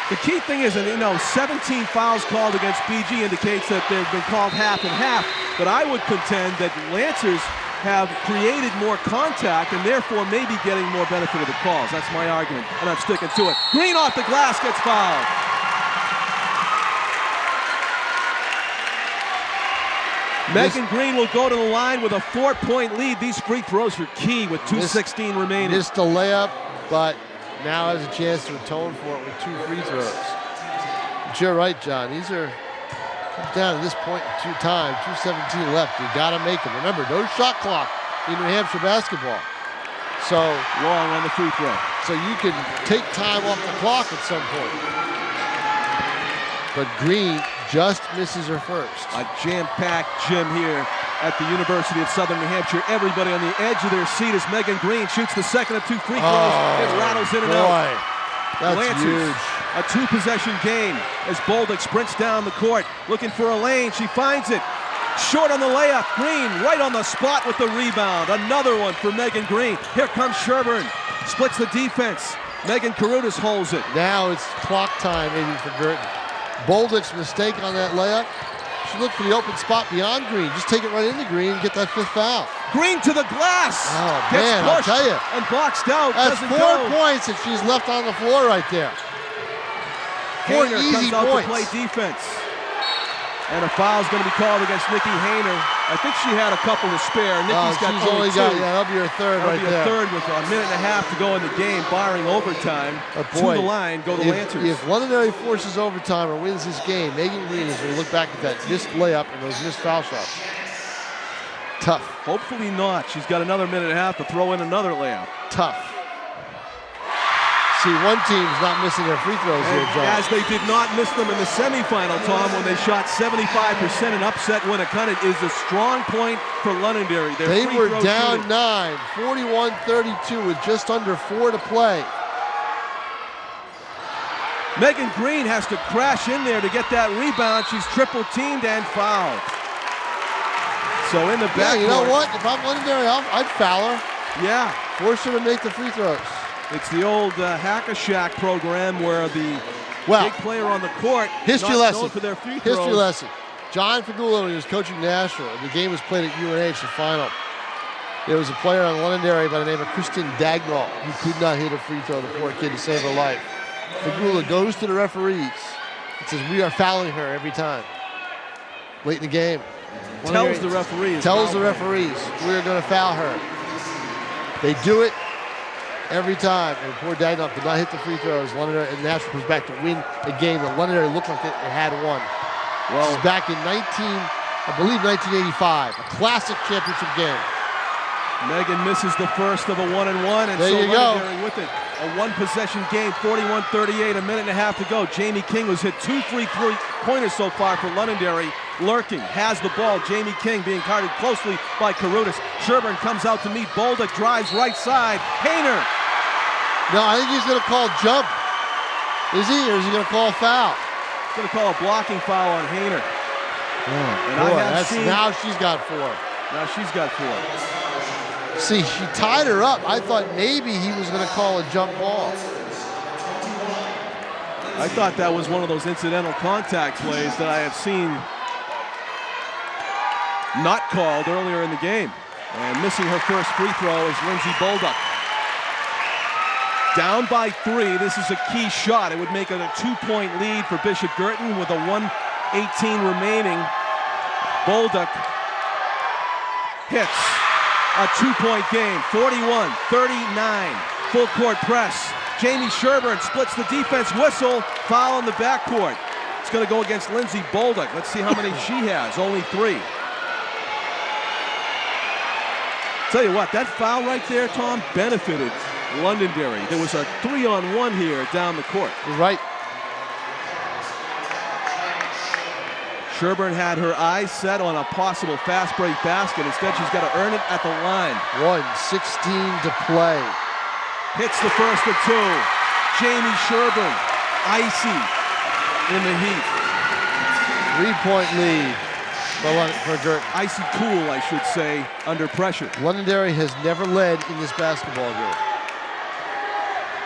The key thing is, 17 fouls called against BG indicates that they've been called half and half, but I would contend that Lancers have created more contact and therefore maybe getting more benefit of the calls. That's my argument, and I'm sticking to it. Green off the glass gets fouled. Megan Green will go to the line with a 4-point lead. These free throws are key with 2:16 remaining. Missed a layup, but now has a chance to atone for it with 2 free throws. But you're right, John. These are down at this point in 2:17 left. You got to make them. Remember, no shot clock in New Hampshire basketball. So long on the free throw. So you can take time off the clock at some point. But Green just misses her first. A jam-packed gym here at the University of Southern New Hampshire. Everybody on the edge of their seat as Megan Green shoots the second of 2 free throws. It rattles in and out. That's Lancers, huge. a 2-possession game as Bolduc sprints down the court looking for a lane. She finds it. Short on the layup. Green right on the spot with the rebound. Another one for Megan Green. Here comes Sherburne. Splits the defense. Megan Carruthers holds it. Now it's clock time maybe for Guertin. Bolduc's mistake on that layup. She looked for the open spot beyond Green. Just take it right into Green and get that 5th foul. Green to the glass. Oh, Gets man, I'll pushed tell you. and boxed out. That's Doesn't 4 go. points that she's left on the floor right there. 4 Hayner easy comes out points. to play defense. And a foul's going to be called against Nikki Hayner. I think she had a couple to spare. Nikki's got she's only 2. got, yeah, that'll be her 3rd right there. That'll be a 3rd with a minute and a half to go in the game, barring overtime. Boy, to the line go the Lancers. If Londonderry forces overtime or wins this game, Megan Green is going to look back at that missed layup and those missed foul shots. Tough. Hopefully not. She's got another minute and a half to throw in another layup. Tough. See, one team's not missing their free throws here, John. As they did not miss them in the semifinal, Tom, when they shot 75% and upset Winnacunnet, is a strong point for Londonderry. They were down 9, 41-32 with just under 4 to play. Megan Green has to crash in there to get that rebound. She's triple teamed and fouled. So in the back. Yeah, you know what? If I'm Londonderry, I'd foul her. Yeah. Force her to make the free throws. It's the old Hack-a-Shack program where the big player on the court history not lesson known for their free throws. History lesson. John Fagula, when he was coaching Nashua, the game was played at UNH, the final. There was a player on Londonderry by the name of Kristen Dagnall who could not hit a free throw, the poor kid, to save her life. Fagula goes to the referees and says, "We are fouling her every time." Late in the game. Tells the referees. Tells the referees, "We're going to foul her." They do it every time, and poor Dagnall could not hit the free throws. Londonderry and Nashua was back to win a game that Londonderry looked like it had won. Well, this is back in 1985, a classic championship game. Megan misses the first of a 1-and-1, and there so you go. Londonderry with it. A 1-possession game, 41-38, a minute and a half to go. Jamie King was hit 2 3-pointers so far for Londonderry. Lurking, has the ball. Jamie King being guarded closely by Carruthers. Sherburne comes out to meet Bolduc, drives right side. Hayner. No, I think he's going to call jump. Is he, or is he going to call a foul? He's going to call a blocking foul on Hayner. Oh, boy, now she's got 4. Now she's got 4. See, she tied her up. I thought maybe he was going to call a jump ball. I thought that was one of those incidental contact plays that I have seen not called earlier in the game. And missing her first free throw is Lindsay Bolduc. Down by 3. This is a key shot. It would make it a 2-point lead for Bishop Guertin with a 1:18 remaining. Bolduc hits. A 2-point game, 41-39. Full court press. Jamie Sherburne splits the defense whistle. Foul in the backcourt. It's going to go against Lindsay Bolduc. Let's see how many she has. Only 3. Tell you what, that foul right there, Tom, benefited Londonderry. There was a 3-on-1 here down the court. You're right. Sherburne had her eyes set on a possible fast break basket. Instead, she's got to earn it at the line. 1:16 to play. Hits the first of 2. Jamie Sherburne, icy in the heat. 3-point lead for Guertin. Icy cool, I should say, under pressure. Londonderry has never led in this basketball game.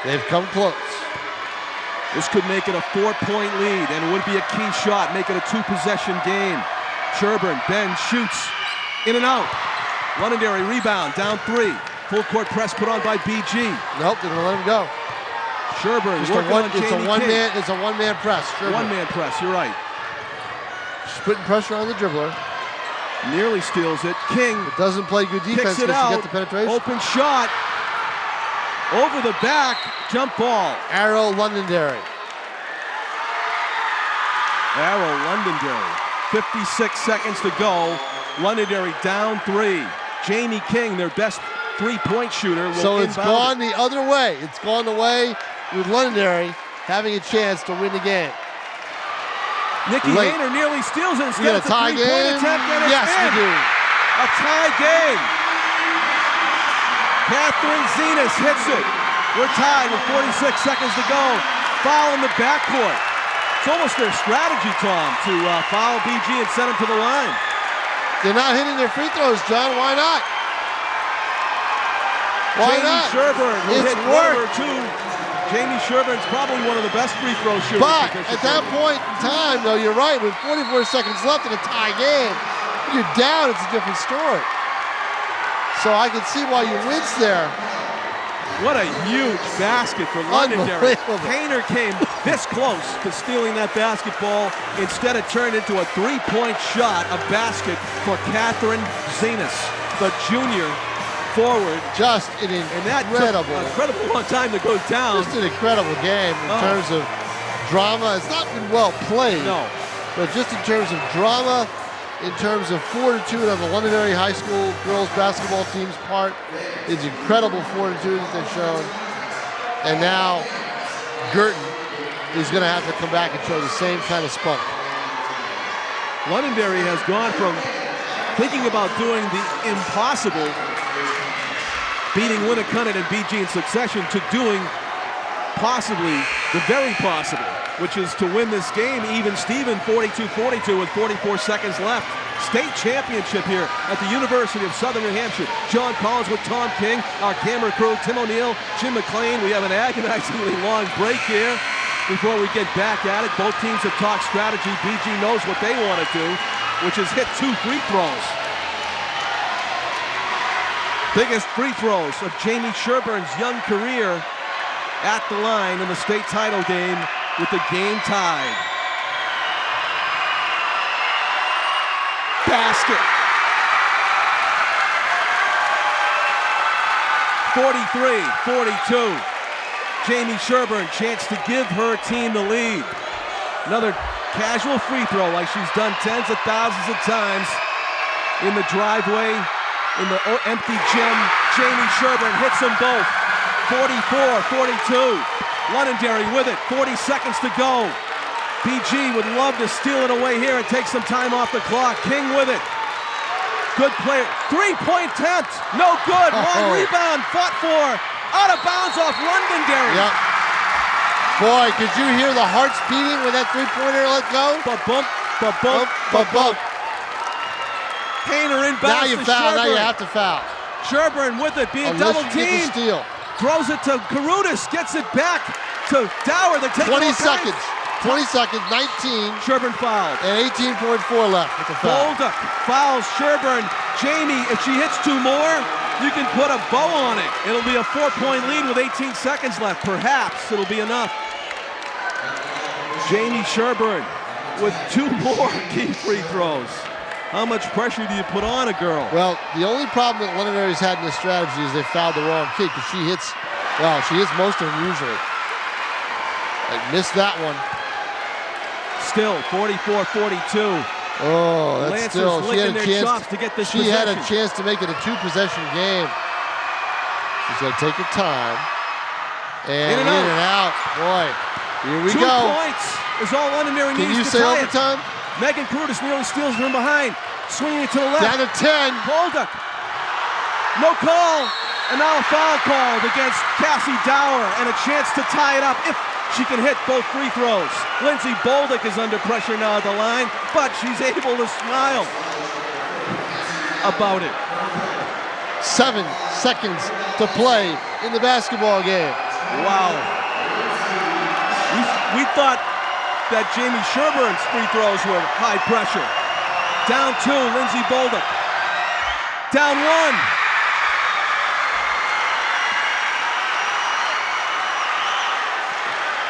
They've come close. This could make it a 4-point lead, and it would be a key shot, make it a 2-possession game. Sherburne, Ben shoots, in and out. Londonderry rebound, down 3. Full court press put on by BG. Nope, they're gonna let him go. Sherburne working on Jamie King. It's a one-man press. Sherburne. One-man press, you're right. She's putting pressure on the dribbler. Nearly steals it. King doesn't play good defense to get the penetration. Open shot. Over the back, jump ball. Arrow Londonderry. Arrow Londonderry. 56 seconds to go. Londonderry down 3. Jamie King, their best 3-point shooter, will So it's gone it. the other way. It's gone the way with Londonderry having a chance to win the game. Nikki Hayner nearly steals it instead of a 3-point attempt, and it's yes, in. we do. A tie game. Catherine Zenas hits it. We're tied with 46 seconds to go. Foul in the backcourt. It's almost their strategy, Tom, to foul BG and send him to the line. They're not hitting their free throws, John. Why not? Why Jamie not? Sherburne will It's hit one or worked. two. Jamie Sherburne's probably one of the best free throw shooters. But at that point in time, though, you're right. With 44 seconds left in a tie game, you're down. It's a different story. So I can see why you wince there. What a huge basket for Londonderry. Unbelievable. Kaner came this close to stealing that basketball. Instead, it turned into a three-point shot, a basket for Catherine Zenas, the junior forward. Just an And that incredible, took an incredible long time to go down. just an incredible game in terms of drama. It's not been well played. No. But just in terms of drama, in terms of fortitude on the Londonderry High School girls basketball team's part, it's incredible fortitude that they've shown. And now Guertin is going to have to come back and show the same kind of spunk. Londonderry has gone from thinking about doing the impossible, beating Winnacunnet and BG in succession, to doing possibly the very possible, which is to win this game even Steven 42-42 with 44 seconds left. State championship here at the University of Southern New Hampshire. John Collins with Tom King, our camera crew, Tim O'Neill, Jim McLean. We have an agonizingly long break here before we get back at it. Both teams have talked strategy. BG knows what they want to do, which is hit 2 free throws. Biggest free throws of Jamie Sherburne's young career at the line in the state title game with the game tied. Basket. 43-42. Jamie Sherburne, chance to give her team the lead. Another casual free throw like she's done tens of thousands of times in the driveway, in the empty gym. Jamie Sherburne hits them both. 44-42. Londonderry with it. 40 seconds to go. BG would love to steal it away here and take some time off the clock. King with it. Good player. Three-point attempt. No good. Long rebound. Fought for. Out of bounds off Londonderry. Yep. Boy, could you hear the hearts beating when that three-pointer let go? Ba-bump, ba-bump, ba-bump. Kaner inbounds. Now you to foul. Now Sherburne. you have to foul. Sherburne with it, being Unless double you get the teamed. steal. Throws it to Karutis, gets it back to Dower. They're taking 20 all kinds. seconds. 20 seconds, 19, Sherburne fouled. and 18.4 left with the foul. Bolduc fouls Sherburne. Jamie, if she hits 2 more, you can put a bow on it. It'll be a 4-point lead with 18 seconds left. Perhaps it'll be enough. Jamie Sherburne with 2 more key free throws. How much pressure do you put on a girl? Well, the only problem that Londonderry's had in this strategy is they fouled the wrong kid because she hits most of them usually. They missed that one. Still 44-42. Oh, that's Lancers still, she had licking a their chance. chops to get this She had a possession. chance to make it a 2-possession game. She's got to take her time. And In in and and out. Boy, here we 2 go. points is all Londonderry Can needs you to say tie overtime? it. Megan Karutis nearly steals from behind. Swinging it to the left. Down to 10. Bolduc. No call. And now a foul called against Cassie Dower, and a chance to tie it up if she can hit both free throws. Lindsay Bolduc is under pressure now at the line, but she's able to smile about it. 7 seconds to play in the basketball game. Wow. We thought that Jamie Sherburne's free throws were high pressure. Down 2, Lindsay Bolduc. Down 1.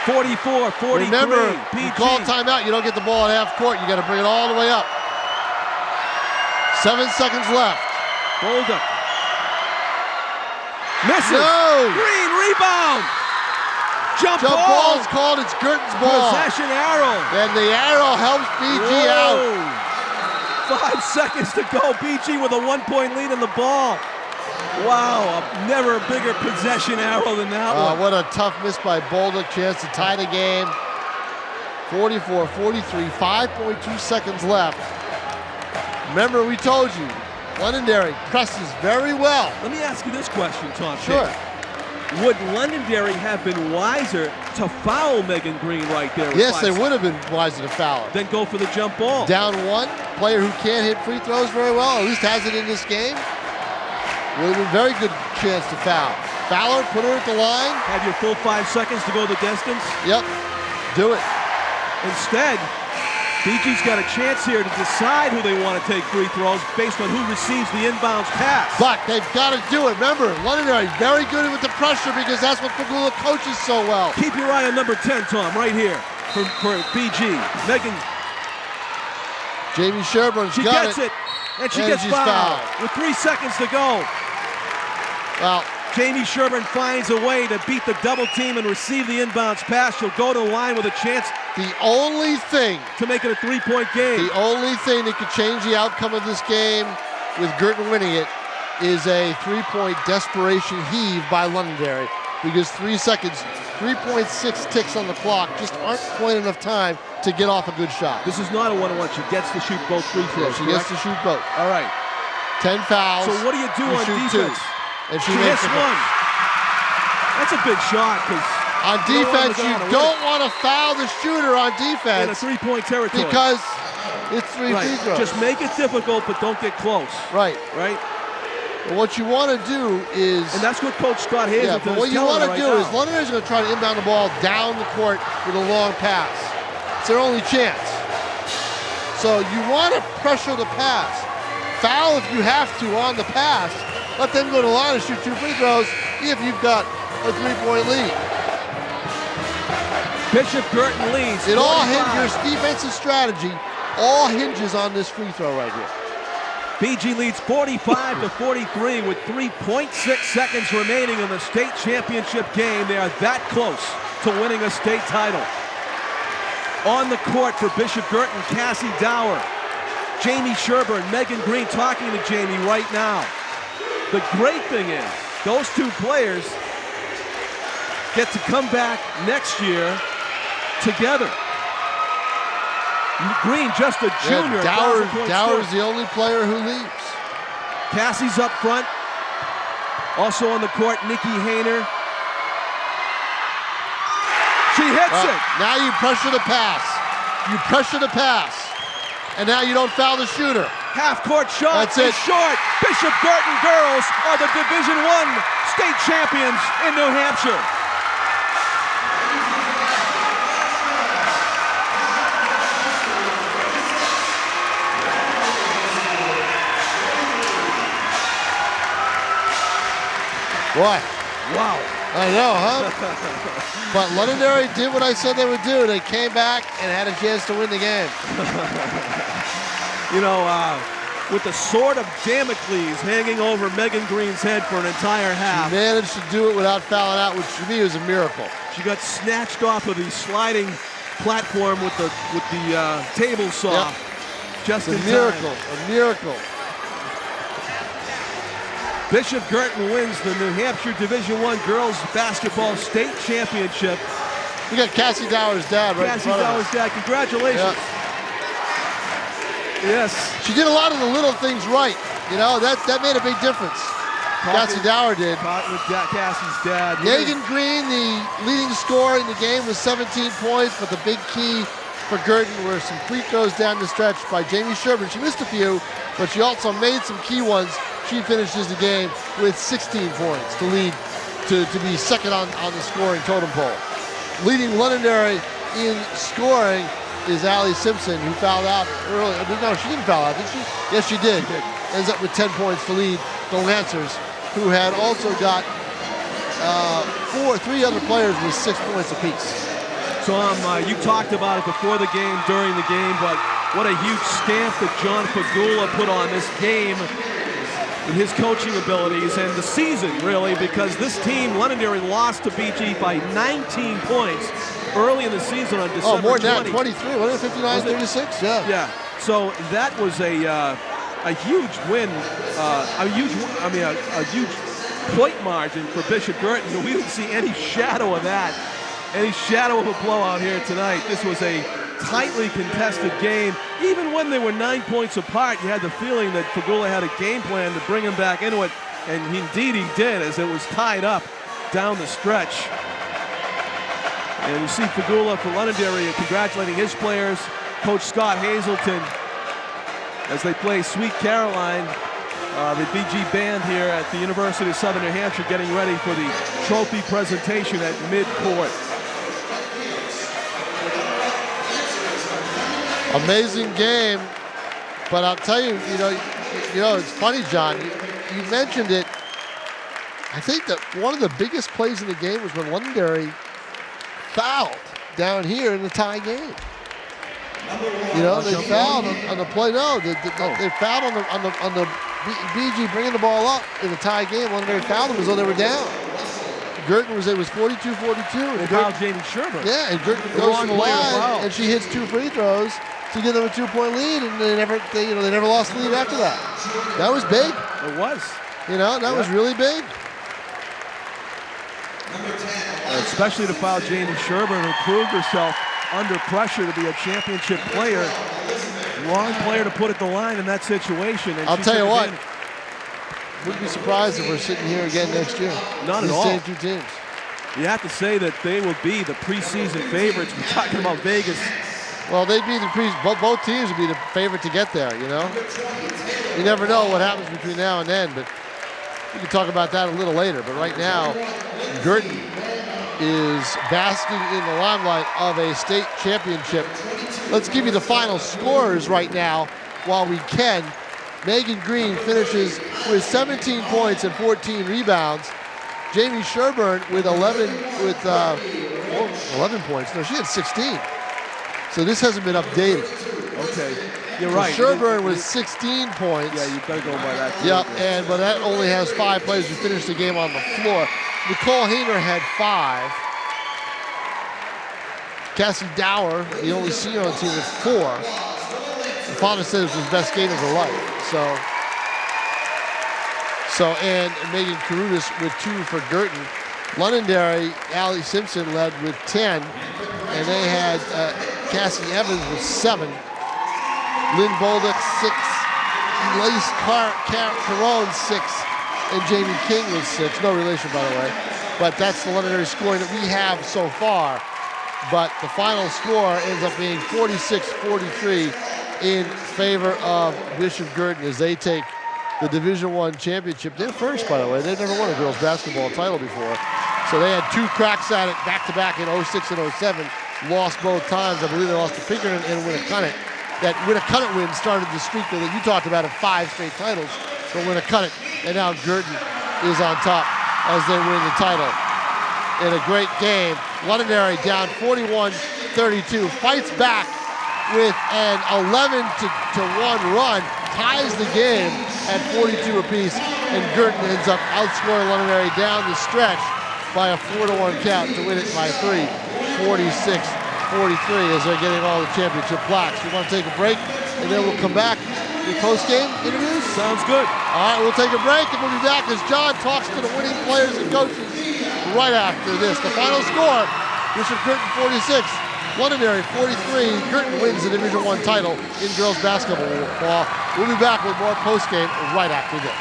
(44-43). Remember, PG. you call timeout, you don't get the ball at half court. You got to bring it all the way up. 7 seconds left. Bolduc. Misses. No. Green rebound. Jump Jump ball. ball is called. It's Guertin's ball. Possession arrow. And the arrow helps BG out. Whoa. 5 seconds to go. BG with a 1-point lead in the ball. Wow, never a bigger possession arrow than that one. What a tough miss by Bolduc. Chance to tie the game. 44-43, 5.2 seconds left. Remember, we told you, Londonderry presses very well. Let me ask you this question, Tom. Sure. Would Londonderry have been wiser to foul Megan Green right there? Yes, they would have been wiser to foul her. Then go for the jump ball. Down one, player who can't hit free throws very well, at least has it in this game. Would have been a very good chance to foul. Foul her, put her at the line. Have your full 5 seconds to go the distance. Yep, do it. Instead, BG's got a chance here to decide who they want to take free throws based on who receives the inbounds pass. But they've got to do it. Remember, Londonderry very good with the pressure because that's what Fagula coaches so well. Keep your eye on number 10, Tom, right here for BG. Megan. Jamie Sherburne's She got gets it, and she gets she's fouled with 3 seconds to go. Well, Jamie Sherburne finds a way to beat the double team and receive the inbounds pass. She'll go to the line with a chance the only thing to make it a 3-point game. The only thing that could change the outcome of this game with Guertin winning it is a 3-point desperation heave by Londonderry because 3 seconds, 3.6 ticks on the clock just aren't quite enough time to get off a good shot. This is not a one-on-one. She gets to shoot both free throws. She gets to shoot both. All right. 10 fouls. So what do you do on defense? And she hits one. That's a big shot because on defense you don't want to foul the shooter on defense in a 3-point territory because it's 3 free throws. Just make it difficult, but don't get close. Right. Well, what you want to do is, and that's what Coach Scott Hazelton but what is you want to right do now. is Londonderry's going to try to inbound the ball down the court with a long pass. It's their only chance. So you want to pressure the pass. Foul if you have to on the pass. Let them go to the line and shoot 2 free throws if you've got a 3-point lead. Bishop Guertin leads. It all hinges, your defensive strategy all hinges on this free throw right here. BG leads 45-43 with 3.6 seconds remaining in the state championship game. They are that close to winning a state title. On the court for Bishop Guertin, Cassie Dower, Jamie Sherburne, Megan Green talking to Jamie right now. The great thing is, those 2 players get to come back next year together. Green, just a junior. Dower's the only player who leaves. Cassie's up front. Also on the court, Nikki Hayner. She hits it. Now you pressure the pass. You pressure the pass. And now you don't foul the shooter. Half-court shot. That's it. Short. Bishop Guertin girls are the Division I state champions in New Hampshire. Boy. Wow. I know, huh? But Londonderry did what I said they would do. They came back and had a chance to win the game. You know, with the sword of Damocles hanging over Megan Green's head for an entire half. She managed to do it without fouling out, which to me was a miracle. She got snatched off of the sliding platform with the table saw. Yep. Just a in miracle, time. a miracle. Bishop Guertin wins the New Hampshire Division I Girls Basketball State Championship. We got Cassie Dower's dad right in front of us. Cassie Dower's dad, congratulations. Yeah. Yes. She did a lot of the little things right. You know, that made a big difference. Cassie Dower did. With Cassie's dad. Megan Green, the leading scorer in the game, was 17 points, but the big key for Guertin were some free throws down the stretch by Jamie Sherburne. She missed a few, but she also made some key ones. She finishes the game with 16 points to lead, to be second on the scoring totem pole. Leading Londonderry in scoring is Allie Simpson, who fouled out early. No, she didn't foul out, did she? Yes, she did. Ends up with 10 points to lead the Lancers, who had also got 3 other players with 6 points apiece. Tom, you talked about it before the game, during the game, but what a huge stamp that John Fagula put on this game with his coaching abilities and the season, really, because this team, Londonderry, lost to BG by 19 points early in the season on December 20. Oh, more than that, 23, wasn't it 59-36? Yeah. Yeah, so that was a huge win, a huge point margin for Bishop Guertin. We didn't see any shadow of that, any shadow of a blowout here tonight. This was a tightly contested game. Even when they were 9 points apart, you had the feeling that Fagula had a game plan to bring him back into it, and indeed he did, as it was tied up down the stretch. And you see Fagula for Londonderry congratulating his players. Coach Scott Hazelton as they play Sweet Caroline. The BG band here at the University of Southern New Hampshire getting ready for the trophy presentation at midcourt. Amazing game, but I'll tell you, you know, it's funny, John. You mentioned it. I think that one of the biggest plays in the game was when Londonderry fouled down here in the tie game. You know, they fouled on the play. No, they fouled on the BG bringing the ball up in the tie game. Londonderry fouled them as though they were down. Guertin was 42-42. They fouled Jamie Sherburne. Yeah, and Guertin goes to the line and she hits 2 free throws to give them a 2-point lead, and they never lost the lead after that. That was big. It was. You know, that was really big. Especially to foul Jamie Sherburne, who proved herself under pressure to be a championship player. Wrong player to put at the line in that situation. And I'll tell you what, wouldn't be surprised if we're sitting here again next year. Not at all. Same 2 teams. You have to say that they will be the preseason favorites. We're talking about Vegas. Well, they'd be both teams would be the favorite to get there, you know? You never know what happens between now and then, but we can talk about that a little later. But right now, Guertin is basking in the limelight of a state championship. Let's give you the final scores right now while we can. Megan Green finishes with 17 points and 14 rebounds. Jamie Sherburne with 11 points. No, she had 16. So this hasn't been updated. Okay, you're right. Sherburne was 16 points. Yeah, you better go by that. Yep, but that only has 5 players who finished the game on the floor. Nicole Hayner had 5. Cassie Dower, the only senior on the team, with 4. The father said it was his best game of her life. And Megan Carudis with 2 for Guertin. Londonderry, Allie Simpson led with 10, and they had Cassie Evans with 7, Lynn Bolduc 6, Elise Carone 6, and Jamie King with 6. No relation, by the way, but that's the Londonderry scoring that we have so far. But the final score ends up being 46-43 in favor of Bishop Guertin as they take the Division I championship. They're first, by the way. They've never won a girls basketball title before. So they had 2 cracks at it back-to-back in 06 and 07. Lost both times. I believe they lost to Pinkerton and Winnicott. That Winnicott win started the streak that you talked about of 5 straight titles for Winnicott. And now Guertin is on top as they win the title. In a great game. Londonderry down 41-32. Fights back with an 11-1 run. Ties the game at 42 apiece. And Guertin ends up outscoring Londonderry down the stretch by a 4-1 count to win it by 3. 46-43 as they're getting all the championship plaques. We want to take a break, and then we'll come back with post-game interviews. Sounds good. All right, we'll take a break, and we'll be back as John talks to the winning players and coaches right after this. The final score, Bishop Guertin 46, Londonderry 43. Guertin wins the Division I title in girls basketball. We'll be back with more post-game right after this.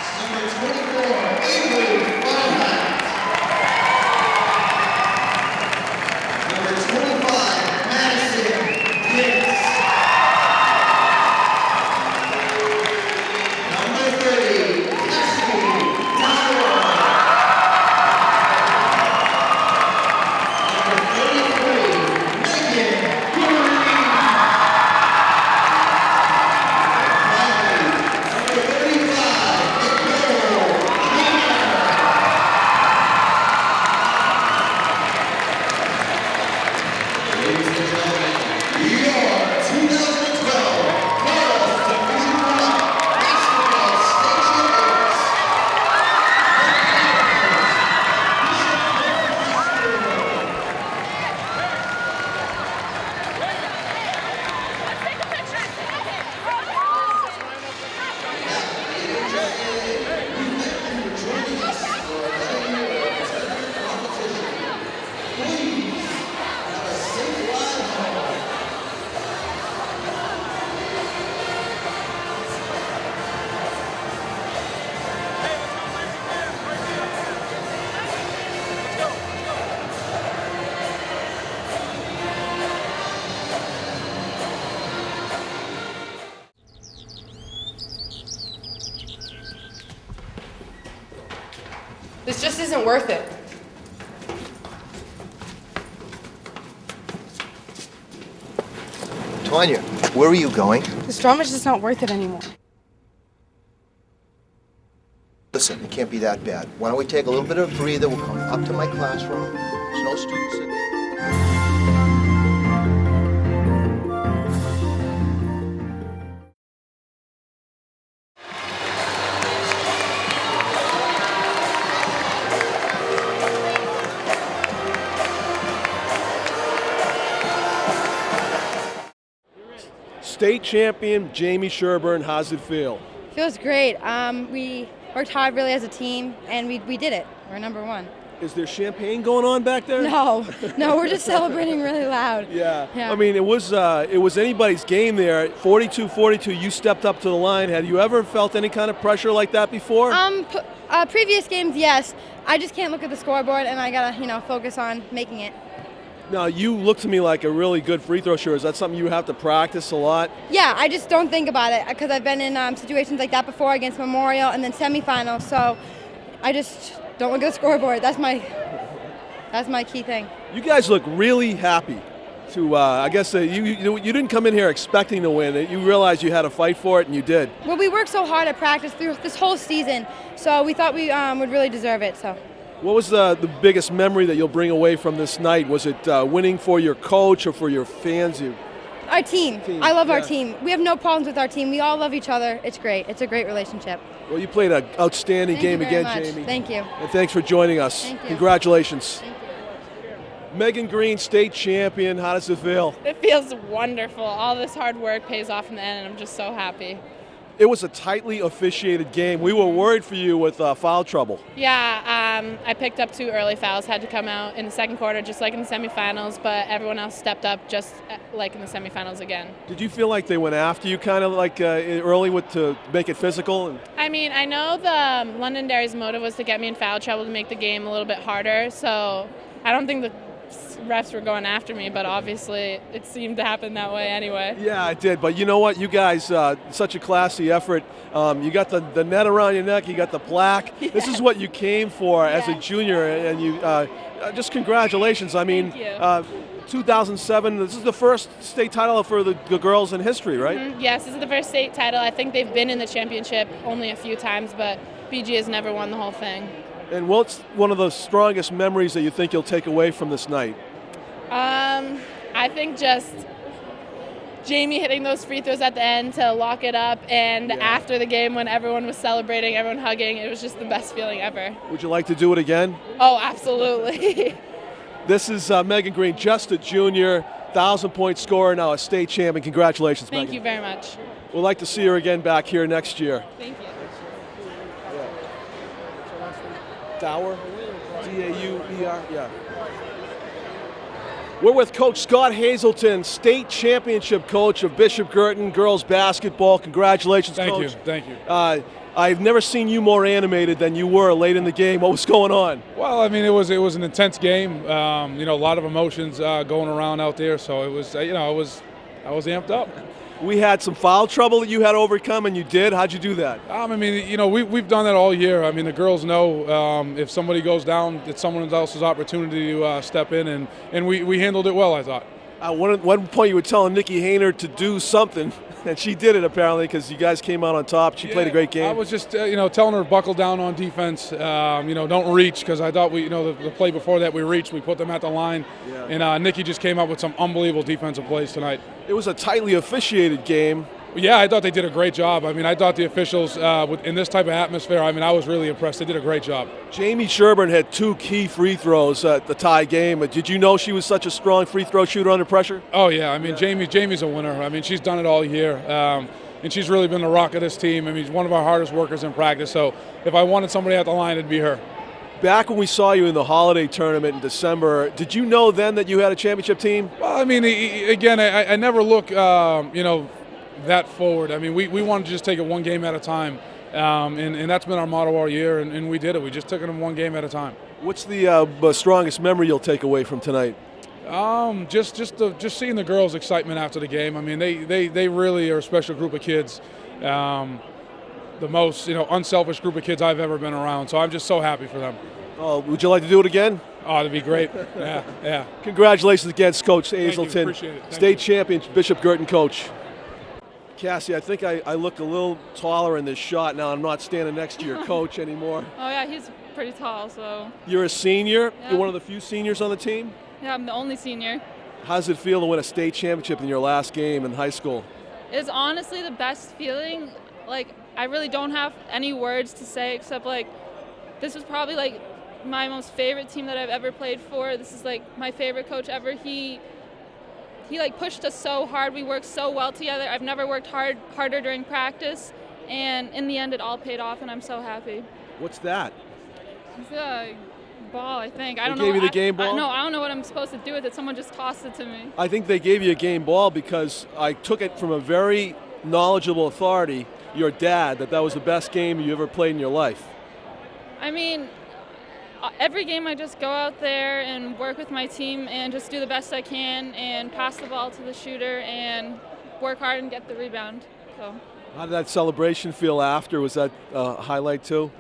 This just isn't worth it. Tanya, where are you going? This drama's just not worth it anymore. Listen, it can't be that bad. Why don't we take a little bit of a breather? We'll come up to my classroom. There's no students in there. State champion Jamie Sherburne, how's it feel? Feels great. We worked hard really as a team, and we did it. We're #1. Is there champagne going on back there? No, we're just celebrating really loud. Yeah. I mean, it was anybody's game there. 42-42, you stepped up to the line. Had you ever felt any kind of pressure like that before? Previous games, yes. I just can't look at the scoreboard, and I gotta, focus on making it. Now, you look to me like a really good free throw shooter. Is that something you have to practice a lot? Yeah, I just don't think about it because I've been in situations like that before against Memorial and then semifinals. So I just don't look at the scoreboard. That's my key thing. You guys look really happy. I guess you didn't come in here expecting to win. You realized you had to fight for it, and you did. Well, we worked so hard at practice through this whole season, so we thought we would really deserve it. So. What was the biggest memory that you'll bring away from this night? Was it winning for your coach or for your fans? Our team. I love our team. We have no problems with our team. We all love each other. It's great. It's a great relationship. Well, you played an outstanding game again, Jamie. Thank you. And thanks for joining us. Thank you. Congratulations. Thank you. Megan Green, state champion. How does it feel? It feels wonderful. All this hard work pays off in the end, and I'm just so happy. It was a tightly officiated game. We were worried for you with foul trouble. Yeah, I picked up 2 early fouls, had to come out in the second quarter just like in the semifinals, but everyone else stepped up just like in the semifinals again. Did you feel like they went after you kind of like early to make it physical? I mean, I know the Londonderry's motive was to get me in foul trouble to make the game a little bit harder, so I don't think the refs were going after me, but obviously it seemed to happen that way anyway. Yeah, it did. But you know what? You guys, such a classy effort. You got the net around your neck. You got the plaque. Yeah. This is what you came for as a junior, and you just congratulations. I mean, 2007. This is the first state title for the girls in history, right? Mm-hmm. Yes, this is the first state title. I think they've been in the championship only a few times, but BG has never won the whole thing. And what's one of the strongest memories that you think you'll take away from this night? I think just Jamie hitting those free throws at the end to lock it up, and after the game when everyone was celebrating, everyone hugging, it was just the best feeling ever. Would you like to do it again? Oh, absolutely. This is Megan Green, just a junior, 1,000-point scorer, now a state champion. Congratulations, Megan. Thank you very much. We'd like to see her again back here next year. Thank you. Dauer, D-A-U-E-R, yeah. We're with Coach Scott Hazelton, state championship coach of Bishop Guertin girls basketball. Congratulations, Coach. Thank you. I've never seen you more animated than you were late in the game. What was going on? Well, I mean, it was an intense game. A lot of emotions going around out there. So it was, I was amped up. We had some foul trouble that you had to overcome, and you did. How'd you do that? I mean, we've done that all year. I mean, the girls know if somebody goes down, it's someone else's opportunity to step in, and we handled it well, I thought. At one point, you were telling Nikki Hayner to do something, and she did it apparently because you guys came out on top. She played a great game. I was just, telling her to buckle down on defense. Don't reach, because I thought the play before that we reached, we put them at the line, and Nikki just came up with some unbelievable defensive plays tonight. It was a tightly officiated game. Yeah, I thought they did a great job. I mean, I thought the officials, in this type of atmosphere, I was really impressed. They did a great job. Jamie Sherburne had 2 key free throws at the tie game. Did you know she was such a strong free throw shooter under pressure? Oh, yeah. I mean, Jamie's a winner. I mean, she's done it all year. And she's really been the rock of this team. I mean, she's one of our hardest workers in practice. So if I wanted somebody at the line, it'd be her. Back when we saw you in the holiday tournament in December, did you know then that you had a championship team? Well, I mean, again, I never look, that forward. I mean, we wanted to just take it one game at a time, and that's been our motto all year, and we did it. We just took it one game at a time. What's the strongest memory you'll take away from tonight? Just seeing the girls' excitement after the game. I mean, they really are a special group of kids. The most unselfish group of kids I've ever been around. So I'm just so happy for them. Oh, would you like to do it again? Oh, that'd be great. Yeah, yeah. Congratulations against Coach Hazelton. Appreciate it. Thank State you. champion, Bishop Guertin coach. Cassie, I think I look a little taller in this shot now. I'm not standing next to your coach anymore. Oh yeah, he's pretty tall, so You're a senior. Yeah. You're one of the few seniors on the team. yeah, I'm the only senior. How does it feel to win a state championship in your last game in high school? It's honestly the best feeling. Like, I really don't have any words to say except like this was probably like my most favorite team that I've ever played for. This is like my favorite coach ever. He like pushed us so hard. We worked so well together. I've never worked harder during practice, and in the end it all paid off, and I'm so happy. What's that? It's a ball, I think. I They don't know. gave you the game ball? No, I don't know what I'm supposed to do with it. Someone just tossed it to me. I think they gave you a game ball because I took it from a very knowledgeable authority, your dad, that was the best game you ever played in your life. I mean, every game I just go out there and work with my team and just do the best I can and pass the ball to the shooter and work hard and get the rebound. So How did that celebration feel after? Was that a highlight too?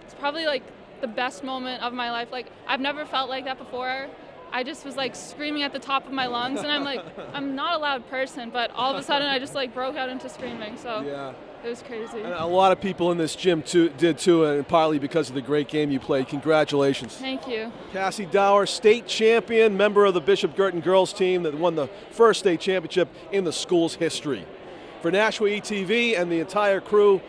it's probably like the best moment of my life. Like, I've never felt like that before. I just was like screaming at the top of my lungs, and I'm like, I'm not a loud person, but all of a sudden I just like broke out into screaming. So Yeah. it was crazy. And a lot of people in this gym did too, and partly because of the great game you played. Congratulations. Thank you. Cassie Dower, state champion, member of the Bishop Guertin girls team that won the first state championship in the school's history. For Nashua ETV and the entire crew,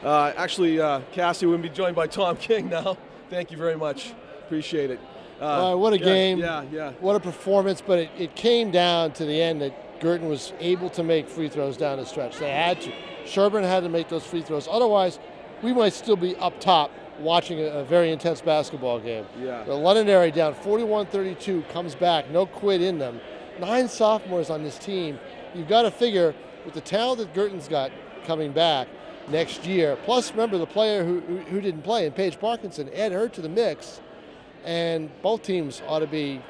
Cassie will be joined by Tom King now. Thank you very much. Appreciate it. What a game. Yeah. What a performance, but it came down to the end that Guertin was able to make free throws down the stretch. They had to. Sherburne had to make those free throws. Otherwise, we might still be up top watching a very intense basketball game. Yeah. The Londonderry down 41-32 comes back, no quit in them. 9 sophomores on this team. You've got to figure with the talent that Guertin's got coming back next year, plus remember the player who didn't play, and Paige Parkinson, add her to the mix, and both teams ought to be,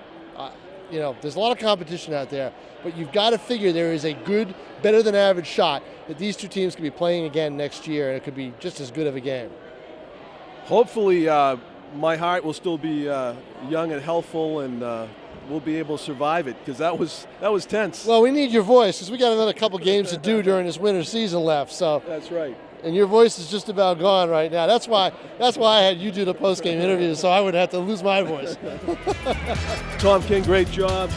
there's a lot of competition out there, but you've got to figure there is a good, better than average shot that these two teams could be playing again next year, and it could be just as good of a game. Hopefully, my heart will still be young and healthful, and we'll be able to survive it, because that was tense. Well, we need your voice, because we got another couple games to do during this winter season left. So That's right. And your voice is just about gone right now. That's why I had you do the post-game interview, so I wouldn't have to lose my voice. Tom King, great job.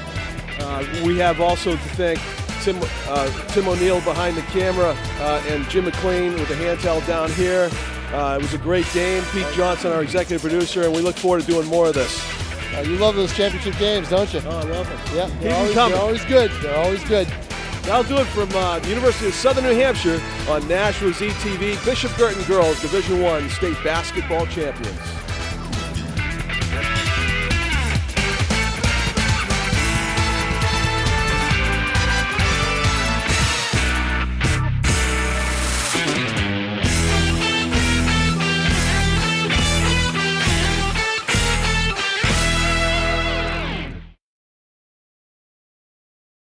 We have also to thank Tim O'Neill behind the camera and Jim McLean with the handheld down here. It was a great game. Pete Johnson, our executive producer, and we look forward to doing more of this. You love those championship games, don't you? Oh, I love them. Yeah, Keep them coming. They're always good. They're always good. That'll do it from the University of Southern New Hampshire on Nashua's ETV. Bishop Guertin Girls, Division I state basketball champions.